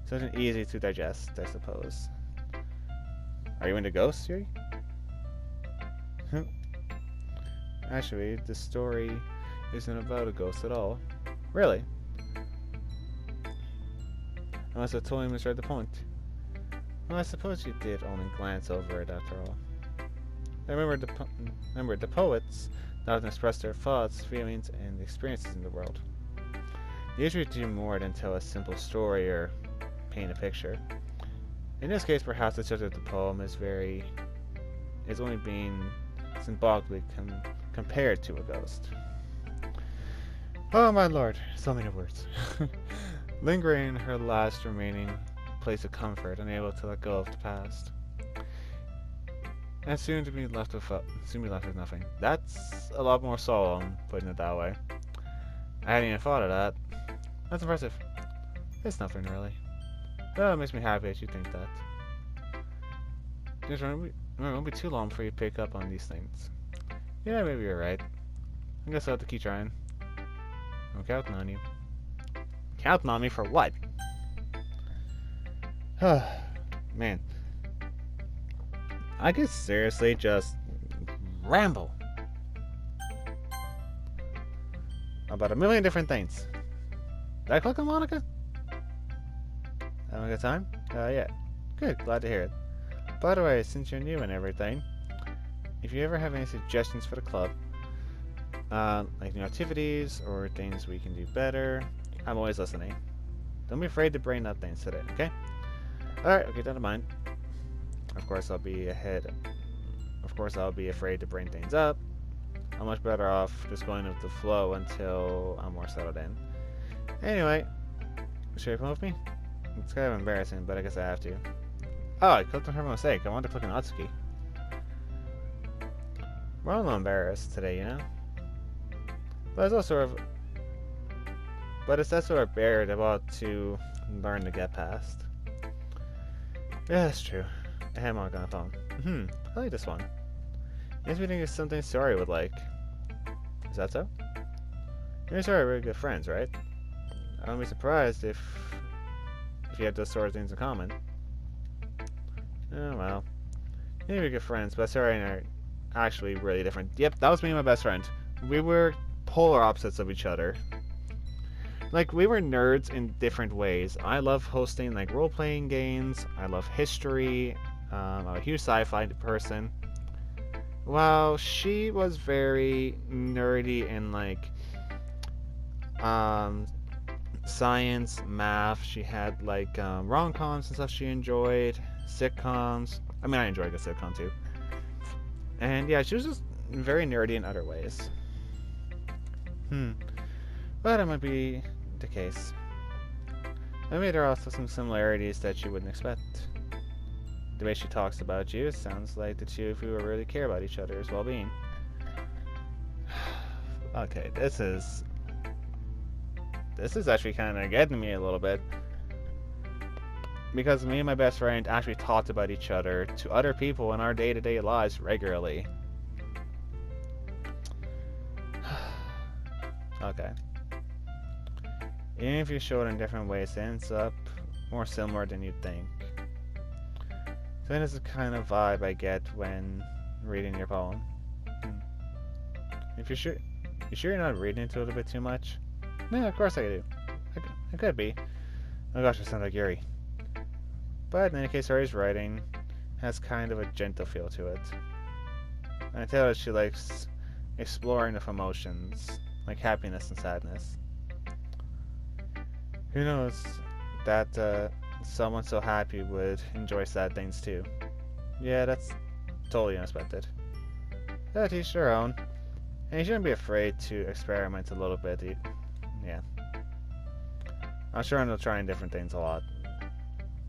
Something easy to digest, I suppose. Are you into ghosts, Yuri? Actually, the story isn't about a ghost at all. Really? Unless I totally misread the point. Well, I suppose you did only glance over it after all. I remember the poets often express their thoughts, feelings, and experiences in the world. They usually do more than tell a simple story or paint a picture. In this case, perhaps the subject of the poem is only being symbolically compared to a ghost. Oh my lord, so many words. Lingering in her last remaining place of comfort, unable to let go of the past. And soon to be left with nothing. That's a lot more solemn, putting it that way. I hadn't even thought of that. That's impressive. It's nothing really. It makes me happy that you think that. Just remember, it won't be too long before you pick up on these things. Yeah, maybe you're right. I guess I'll have to keep trying. I'm counting on you. Counting on me for what? Man. I could seriously just ramble about a million different things. Did I click on Monica? Having a good time? Yeah. Good, glad to hear it. By the way, since you're new and everything, if you ever have any suggestions for the club, like new activities or things we can do better, I'm always listening. Don't be afraid to bring up things today, okay? Alright, okay, down to mine. Of course, I'll be afraid to bring things up. I'm much better off just going with the flow until I'm more settled in. Anyway, should you come with me? It's kind of embarrassing, but I guess I have to. Oh, I clicked on her mistake. I wanted to click on Atsuki. We're all a little embarrassed today, you know? But it's that sort of barrier that about to learn to get past. Yeah, that's true. I had Monica on the phone. I like this one. Makes me think it's something Sari would like. Is that so? You and Sari are really good friends, right? I wouldn't be surprised if you have those sort of things in common. Oh well. Maybe we're good friends, but Sari and I are actually really different. Yep, that was me and my best friend. We were polar opposites of each other. Like, we were nerds in different ways. I love hosting, like, role-playing games. I love history. I'm a huge sci-fi person. While she was very nerdy in, like, science, math. She had, like, rom-coms and stuff she enjoyed. Sitcoms. I mean, I enjoyed the sitcom, too. And, yeah, she was just very nerdy in other ways. But it might be the case. Maybe there are also some similarities that you wouldn't expect. The way she talks about you, it sounds like the two of you really care about each other's well-being. Okay, this is actually kind of getting me a little bit. Because me and my best friend actually talked about each other to other people in our day-to-day lives regularly. Okay. Even if you show it in different ways, it ends up more similar than you'd think. So this is the kind of vibe I get when reading your poem. If you're sure you're not reading into it a bit too much? Yeah, of course I do. I could be. Oh gosh, I sound like Yuri. But in any case, Yuri's writing has kind of a gentle feel to it. And I tell her she likes exploring of emotions, like happiness and sadness. Who knows that someone so happy would enjoy sad things too. Yeah, that's totally unexpected. But each their own. And you shouldn't be afraid to experiment a little bit. Yeah. I'm sure I'm trying different things a lot.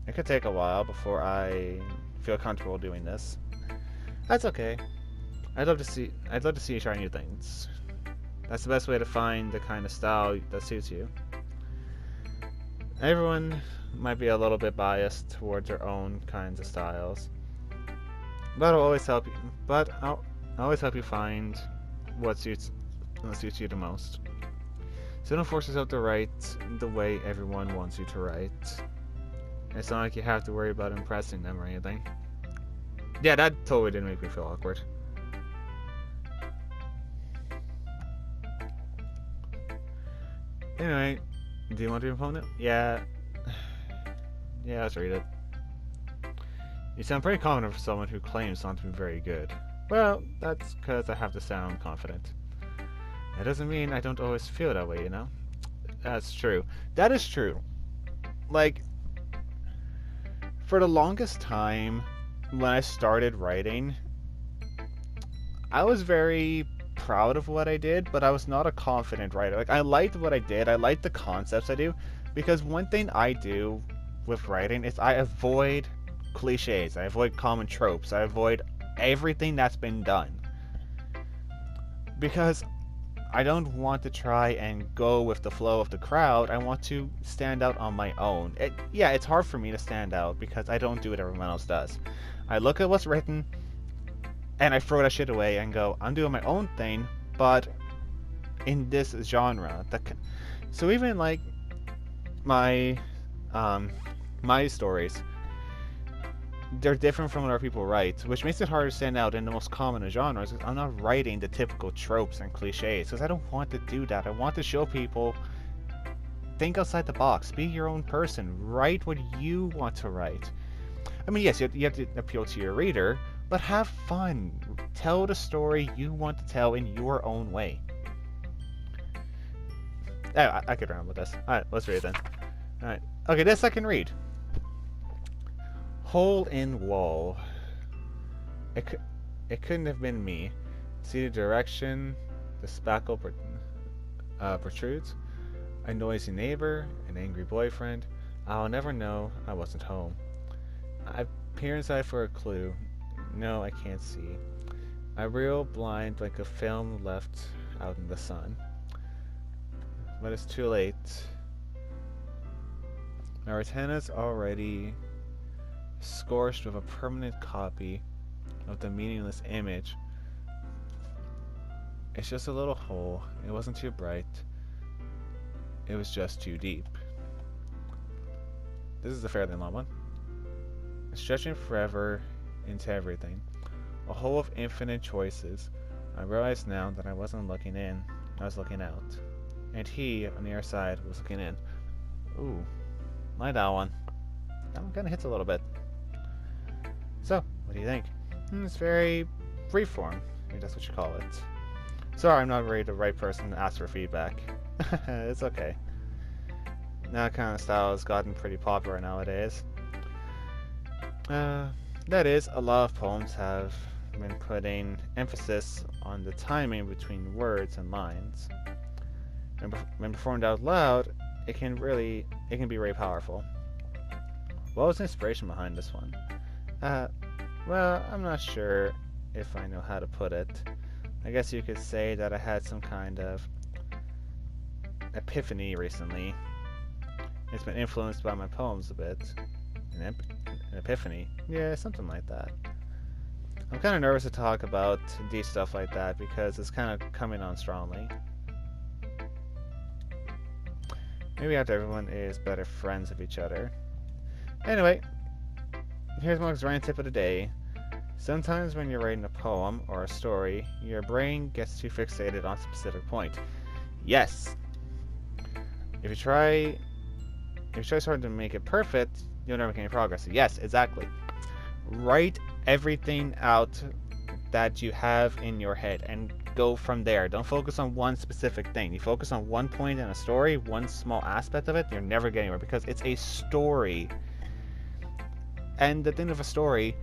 It could take a while before I feel comfortable doing this. That's okay. I'd love to see you try new things. That's the best way to find the kind of style that suits you. Everyone might be a little bit biased towards their own kinds of styles, but I'll always help you find what suits you the most. So don't force yourself to write the way everyone wants you to write. It's not like you have to worry about impressing them or anything. Yeah, that totally didn't make me feel awkward. Anyway, do you want to phone it? Yeah. Yeah, let's read it. You sound pretty confident for someone who claims not to be very good. Well, that's because I have to sound confident. That doesn't mean I don't always feel that way, you know? That's true. That is true. Like, for the longest time, when I started writing, I was very proud of what I did, but I was not a confident writer. Like, I liked what I did, I liked the concepts I do, because one thing I do with writing is I avoid cliches, I avoid common tropes, I avoid everything that's been done. Because I don't want to try and go with the flow of the crowd, I want to stand out on my own. Yeah, it's hard for me to stand out because I don't do what everyone else does. I look at what's written, and I throw that shit away and go, I'm doing my own thing, but in this genre. So even like my stories, they're different from what other people write, which makes it harder to stand out in the most common of genres. I'm not writing the typical tropes and cliches because I don't want to do that. I want to show people, think outside the box, be your own person, write what you want to write. I mean, yes, you have to appeal to your reader, but have fun. Tell the story you want to tell in your own way. I could run with this. Alright, let's read it then. Alright. Okay, this I can read. Hole in wall. It couldn't have been me. See the direction the spackle protrudes? A noisy neighbor, an angry boyfriend. I'll never know I wasn't home. I peer inside for a clue. No, I can't see. I reel blind like a film left out in the sun. But it's too late. My retina's already scorched with a permanent copy of the meaningless image. It's just a little hole. It wasn't too bright. It was just too deep. This is a fairly long one. Stretching forever into everything. A hole of infinite choices. I realize now that I wasn't looking in, I was looking out. And he, on the other side, was looking in. Ooh, like that one. That one kind of hits a little bit. So, what do you think? It's very freeform. Maybe that's what you call it. Sorry, I'm not really the right person to ask for feedback. It's okay. That kind of style has gotten pretty popular nowadays. That is, a lot of poems have been putting emphasis on the timing between words and lines. And when performed out loud, it can be really powerful. What was the inspiration behind this one? Uh, well, I'm not sure if I know how to put it. I guess you could say that I had some kind of epiphany recently. It's been influenced by my poems a bit. An epiphany? Yeah, something like that. I'm kind of nervous to talk about deep stuff like that because it's kind of coming on strongly. Maybe after everyone is better friends of each other. Anyway, here's Mark's writing tip of the day. Sometimes when you're writing a poem or a story, your brain gets too fixated on a specific point. Yes! If you try so hard to make it perfect, you'll never make any progress. Yes, exactly. Write everything out that you have in your head and go from there. Don't focus on one specific thing. You focus on one point in a story, one small aspect of it, you're never getting anywhere because it's a story. And the thing of a story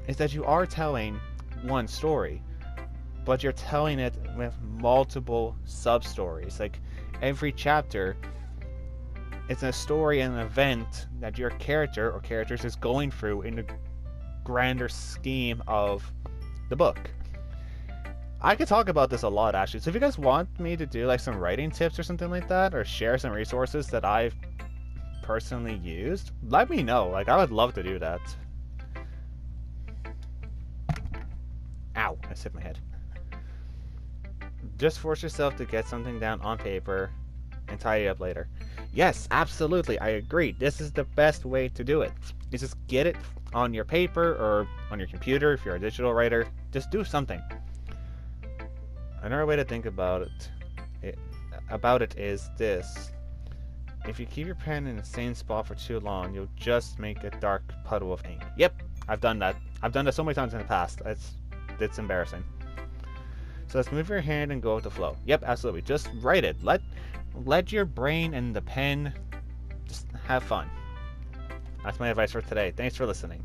is that you are telling one story, but you're telling it with multiple sub-stories. Like, every chapter is a story and an event that your character or characters is going through in the grander scheme of the book. I could talk about this a lot, actually. So if you guys want me to do like some writing tips or something like that, or share some resources that I've personally used, let me know. Like, I would love to do that. Ow, I hit my head. Just force yourself to get something down on paper and tidy it up later. Yes, absolutely, I agree. This is the best way to do it. You just get it on your paper or on your computer if you're a digital writer. Just do something. Another way to think about it is this. If you keep your pen in the same spot for too long, you'll just make a dark puddle of ink. Yep, I've done that. I've done that so many times in the past. It's embarrassing. So let's move your hand and go with the flow. Yep, absolutely. Just write it. Let your brain and the pen just have fun. That's my advice for today. Thanks for listening.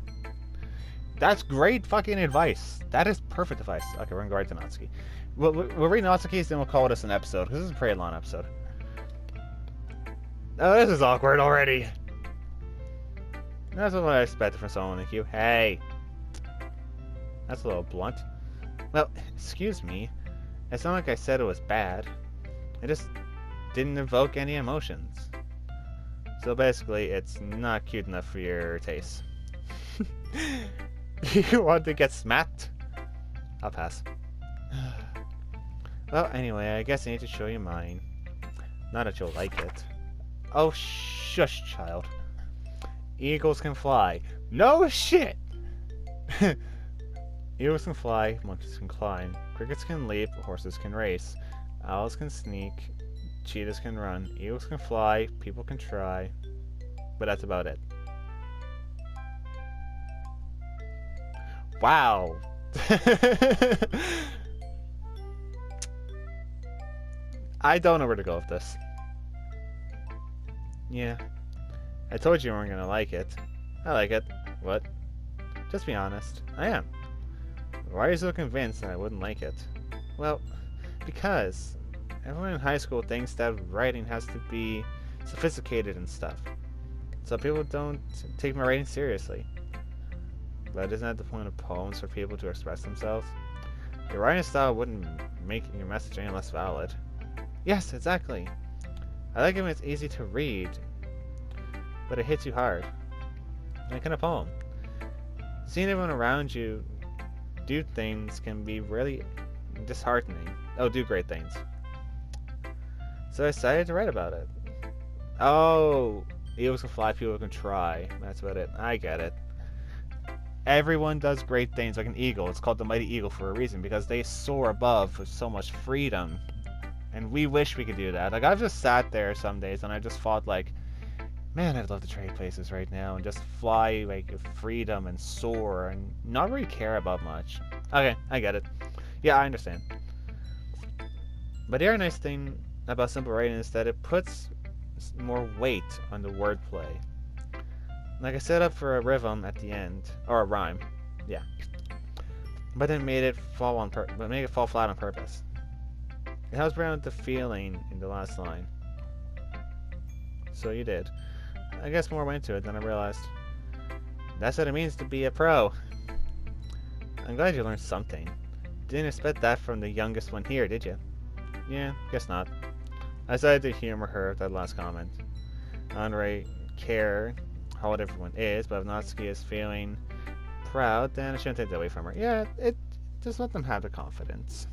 That's great fucking advice. That is perfect advice. Okay, we're gonna go right to Natsuki. We'll read Natsuki's, then we'll call this an episode, because this is a pretty long episode. Oh, this is awkward already. That's what I expected from someone like you. Hey. That's a little blunt. Well, excuse me. It's not like I said it was bad. It just didn't evoke any emotions. So basically, it's not cute enough for your taste. You want to get smacked? I'll pass. Well, anyway, I guess I need to show you mine. Not that you'll like it. Oh, shush, child. Eagles can fly. No shit! Eagles can fly, monkeys can climb, crickets can leap, horses can race, owls can sneak, cheetahs can run, eagles can fly, people can try, but that's about it. Wow! I don't know where to go with this. Yeah. I told you weren't gonna like it. I like it. What? Just be honest. I am. Why are you so convinced that I wouldn't like it? Well, because everyone in high school thinks that writing has to be sophisticated and stuff. So people don't take my writing seriously. But isn't that the point of poems, for people to express themselves? Your writing style wouldn't make your message any less valid. Yes, exactly. I like it when it's easy to read, but it hits you hard. Like in a poem. Seeing everyone around you do things can be really disheartening. Oh, do great things. So I decided to write about it. Oh, eagles can fly, people can try. That's about it. I get it. Everyone does great things like an eagle. It's called the mighty eagle for a reason, because they soar above with so much freedom. And we wish we could do that. Like, I've just sat there some days and I just thought, like, man, I'd love to trade places right now and just fly, like, with freedom and soar and not really care about much. Okay, I get it. Yeah, I understand. But the other nice thing about simple writing is that it puts more weight on the wordplay. Like, I set up for a rhythm at the end, or a rhyme, yeah. But then made it fall flat on purpose. It helps bring out the feeling in the last line. So you did. I guess more went into it than I realized. That's what it means to be a pro. I'm glad you learned something. Didn't expect that from the youngest one here, did you? Yeah, guess not. I decided to humor her with that last comment. I don't really care how old everyone is, but if Natsuki is feeling proud, then I shouldn't take that away from her. Yeah, just let them have the confidence.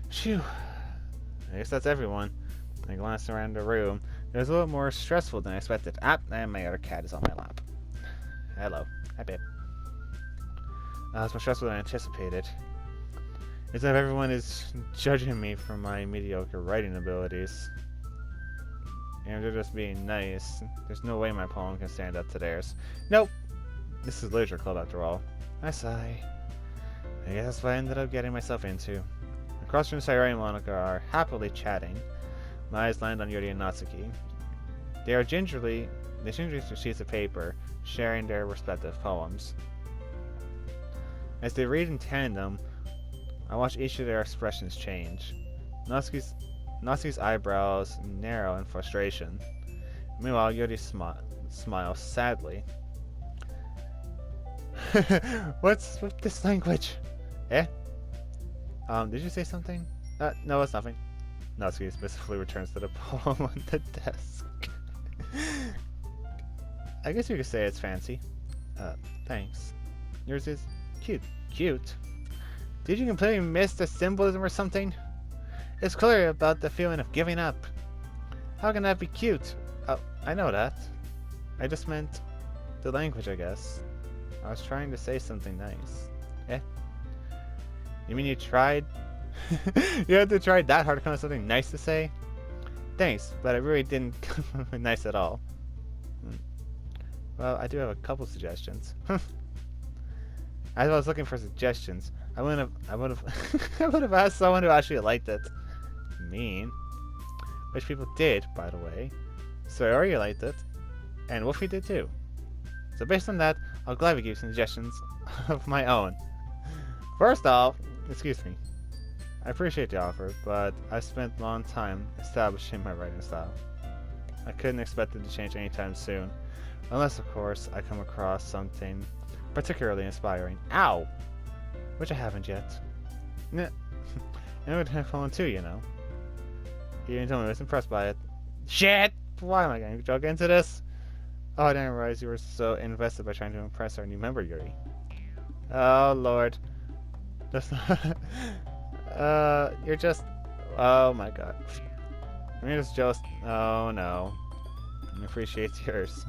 Phew. I guess that's everyone. I glanced around the room. It was a little more stressful than I expected. And my other cat is on my lap. Hello. Hi, babe. It's more stressful than I anticipated. It's as if everyone is judging me for my mediocre writing abilities. And they're just being nice. There's no way my poem can stand up to theirs. Nope! This is literature club after all. I sigh. I guess that's what I ended up getting myself into. Across from Sayori and Monica are happily chatting. My eyes land on Yuri and Natsuki. They gingerly exchange sheets of paper, sharing their respective poems. As they read in tandem, I watch each of their expressions change. Natsuki's eyebrows narrow in frustration. Meanwhile, Yuri smiles sadly. What's with this language? Eh? Did you say something? No, it's nothing. Natsuki specifically returns to the poem on the desk. I guess you could say it's fancy. Thanks. Yours is cute. Cute? Did you completely miss the symbolism or something? It's clear about the feeling of giving up. How can that be cute? Oh, I know that. I just meant the language, I guess. I was trying to say something nice. Eh? You mean you tried? You had to try that hard to come up with something nice to say? Thanks, but it really didn't come nice at all. Well, I do have a couple suggestions. As I was looking for suggestions, I would have asked someone who actually liked it. Mean. Which people did, by the way. Sayori liked it, and Wolfie did too. So based on that, I'll gladly give you some suggestions of my own. First off, excuse me. I appreciate the offer, but I've spent a long time establishing my writing style. I couldn't expect it to change anytime soon, unless, of course, I come across something particularly inspiring. Ow! Which I haven't yet. And it would have fallen too, you know. You didn't tell me I was impressed by it. Shit! Why am I going to jump into this? Oh, I didn't realize you were so invested by trying to impress our new member, Yuri. Oh, Lord. That's not... you're just... Oh, my God. You're just jealous... Oh, no. I appreciate yours.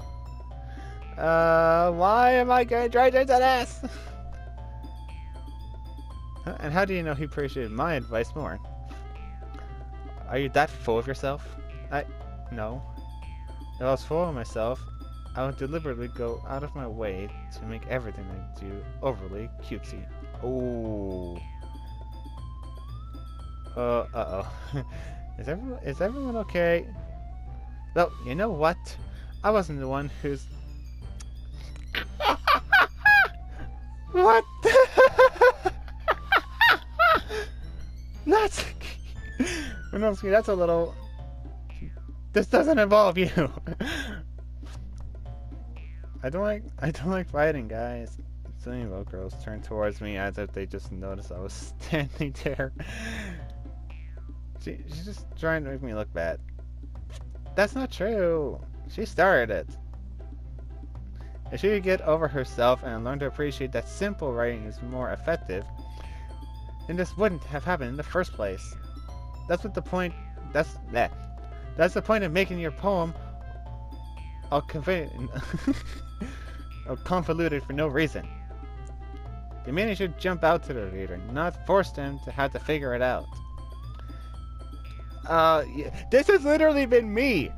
Why am I going to try to do this? And how do you know he appreciated my advice more? Are you that full of yourself? No. If I was full of myself, I would deliberately go out of my way to make everything I do overly cutesy. Ooh. Uh-oh. Is everyone okay? Well, you know what? I wasn't the one who's... What the... Natsuki, that's a little... This doesn't involve you. I don't like fighting, guys. So many little girls turn towards me as if they just noticed I was standing there. She's just trying to make me look bad. That's not true. She started it. If she could get over herself and learn to appreciate that simple writing is more effective, then this wouldn't have happened in the first place. That's what the point. That's the point of making your poem all convoluted for no reason. The meaning should jump out to the reader, not force them to have to figure it out. Yeah, this has literally been me.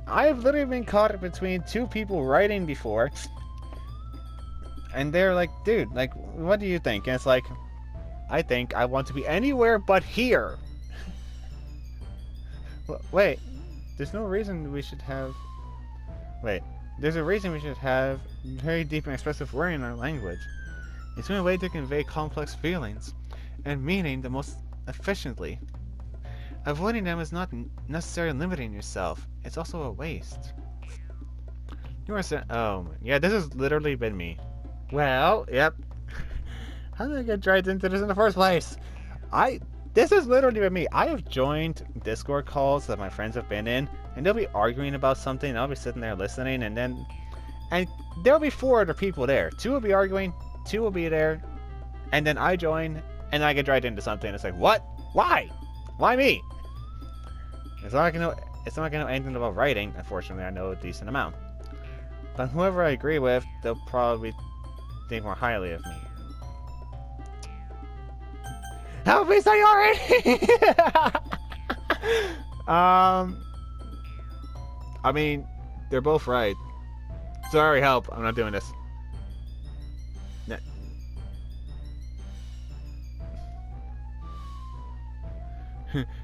I have literally been caught between two people writing before, and they're like, dude, like, what do you think? And it's like, I think I want to be anywhere but here. Wait, there's no reason we should have... Wait, there's a reason we should have very deep and expressive wording in our language. It's a way to convey complex feelings and meaning the most efficiently. Avoiding them is not necessarily limiting yourself, it's also a waste. You were saying, oh, yeah, this has literally been me. Well, yep. How did I get dragged into this in the first place? This has literally been me. I have joined Discord calls that my friends have been in, and they'll be arguing about something, and I'll be sitting there listening, and there'll be 4 other people there. 2 will be arguing, 2 will be there, and then I join, and I get dragged into something. It's like, what? Why? Why me? It's not gonna know anything about writing. Unfortunately, I know a decent amount. But whoever I agree with, they'll probably think more highly of me. Help me, Sayori! I mean, they're both right. Sorry, help. I'm not doing this.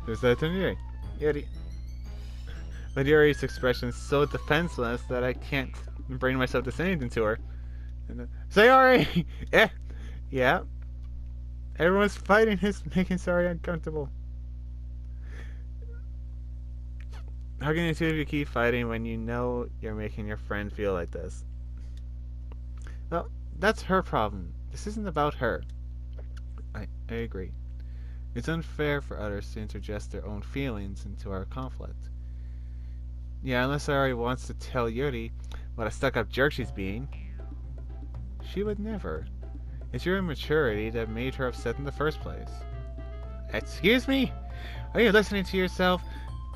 There's that Yuri. But Yuri's expression is so defenseless that I can't bring myself to say anything to her. Sayori! Yeah. Everyone's fighting is making Sayori uncomfortable. How can the 2 of you keep fighting when you know you're making your friend feel like this? Well, that's her problem. This isn't about her. I agree. It's unfair for others to interject their own feelings into our conflict. Yeah, unless Sayori wants to tell Yuri what a stuck-up jerk she's being. She would never. It's your immaturity that made her upset in the first place. Excuse me? Are you listening to yourself?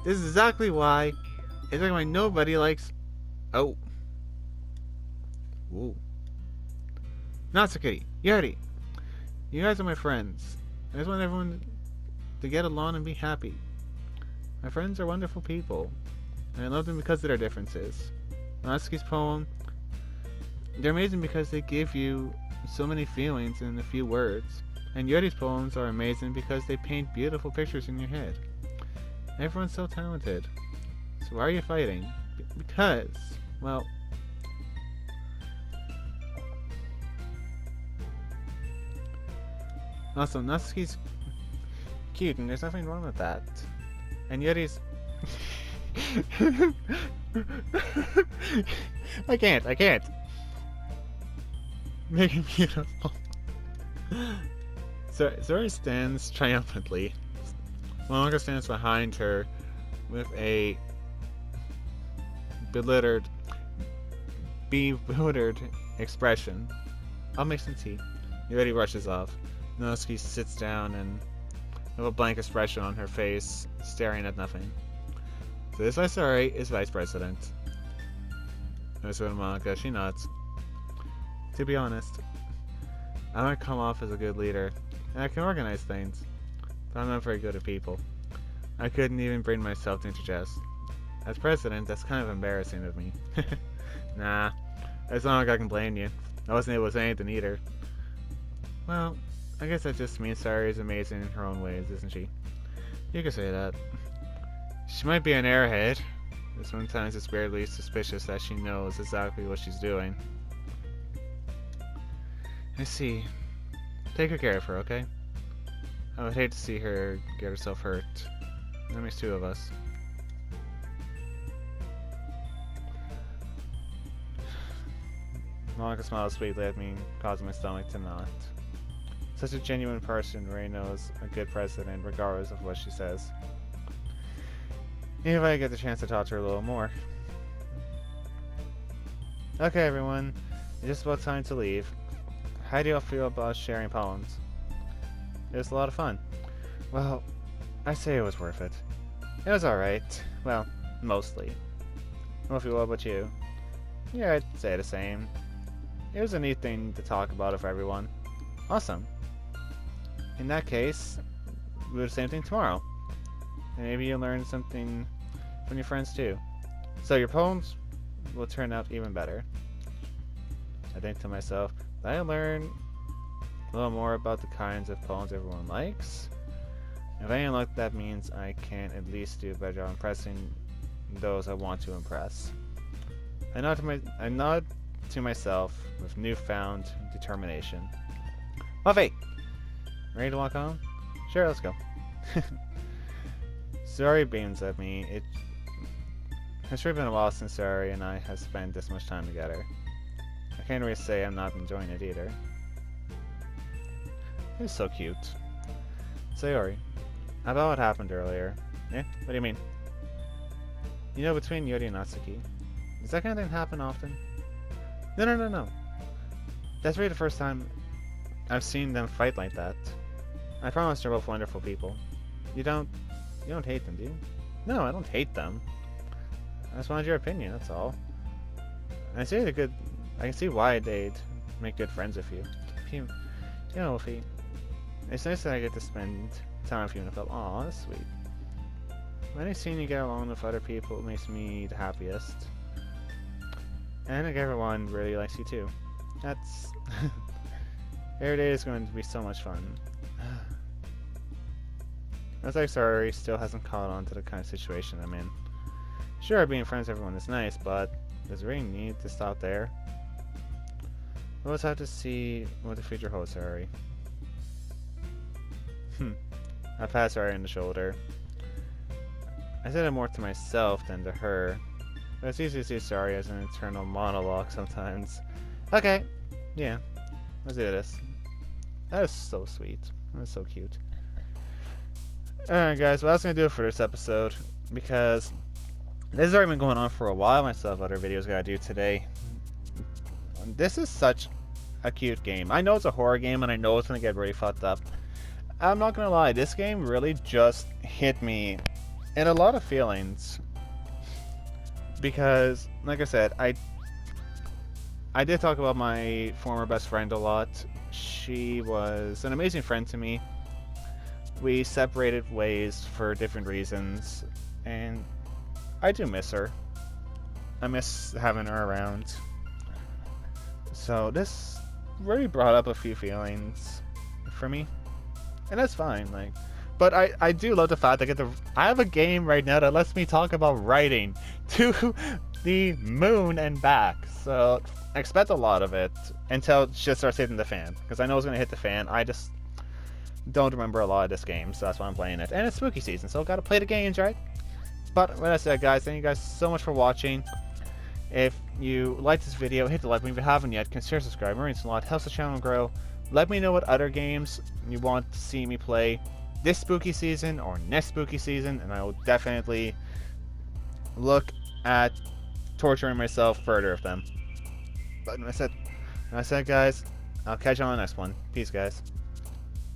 This is exactly why. It's like why nobody likes... Oh. Whoa. Natsuki, Yuri. You guys are my friends. I just want everyone to get along and be happy. My friends are wonderful people, and I love them because of their differences. Natsuki's poem, they're amazing because they give you so many feelings in a few words. And Yuri's poems are amazing because they paint beautiful pictures in your head. Everyone's so talented. So why are you fighting? Because, well... Also, Natsuki's cute, and there's nothing wrong with that. And Yuri's... I can't. Make it beautiful. So Zori stands triumphantly. Monika stands behind her with a bewildered expression. I'll make some tea. Yuri rushes off. Natsuki sits down and with a blank expression on her face, staring at nothing. So this Viceroy is Vice President. Notice with Monika, she nods. To be honest, I might come off as a good leader, and I can organize things, but I'm not very good at people. I couldn't even bring myself to interject. As president, that's kind of embarrassing of me. Nah, it's not like I can blame you. I wasn't able to say anything either. Well, I guess that just means Sayori is amazing in her own ways, isn't she? You could say that. She might be an airhead, but sometimes it's weirdly suspicious that she knows exactly what she's doing. I see. Take good care of her, okay? I would hate to see her get herself hurt. That makes 2 of us. Monika smiles sweetly at me, causing my stomach to knot. Such a genuine person really knows a good president regardless of what she says. Even if I get the chance to talk to her a little more. Okay everyone, it's just about time to leave. How do y'all feel about sharing poems? It was a lot of fun. Well, I say it was worth it. It was alright. Well, mostly. What about you? Yeah, I'd say the same. It was a neat thing to talk about with everyone. Awesome. In that case, we'll do the same thing tomorrow. And maybe you'll learn something from your friends too. So your poems will turn out even better. I think to myself, did I learn a little more about the kinds of poems everyone likes? If any luck, that means I can at least do a better job impressing those I want to impress. I nod to myself with newfound determination. Buffy! Ready to walk home? Sure, let's go. Sayori beams at me. It's really been a while since Ari and I have spent this much time together. I can't really say I'm not enjoying it either. It's so cute. Sayori, about what happened earlier. Eh? What do you mean? You know, between Yuri and Natsuki, does that kind of thing happen often? No. That's really the first time I've seen them fight like that. I promise they're both wonderful people. You don't hate them, do you? No, I don't hate them. I just wanted your opinion, that's all. I see I can see why they'd make good friends with you. You know, Wolfie, it's nice that I get to spend time with you in a film. Aw, that's sweet. When I seeing you get along with other people, it makes me the happiest. And I think everyone really likes you too. That's... Every day is going to be so much fun. Looks like Sayori still hasn't caught on to the kind of situation I'm in. Sure, being friends with everyone is nice, but does it really need to stop there? We'll just have to see what the future holds, Sayori. I pat Sayori on the shoulder. I said it more to myself than to her, but it's easy to see Sayori as an internal monologue sometimes. Okay, yeah, let's do this. That is so sweet. That is so cute. Alright guys, well that's going to do it for this episode, because this has already been going on for a while. I still have other videos I gotta do today. This is such a cute game. I know it's a horror game and I know it's going to get really fucked up. I'm not going to lie, this game really just hit me in a lot of feelings. Because, like I said, I did talk about my former best friend a lot. She was an amazing friend to me. We separated ways for different reasons, and I do miss her. I miss having her around. So this really brought up a few feelings for me, and that's fine. Like, but I do love the fact that I have a game right now that lets me talk about writing to the moon and back. So I expect a lot of it until it just starts hitting the fan, because I know it's gonna hit the fan. I just don't remember a lot of this game, so that's why I'm playing it. And it's spooky season, so gotta play the games, right? But with that said, guys, thank you guys so much for watching. If you liked this video, hit the like button. If you haven't yet, consider subscribing. It means a lot. Helps the channel grow. Let me know what other games you want to see me play this spooky season or next spooky season, and I will definitely look at torturing myself further with them. But I said, guys, I'll catch you on the next one. Peace, guys.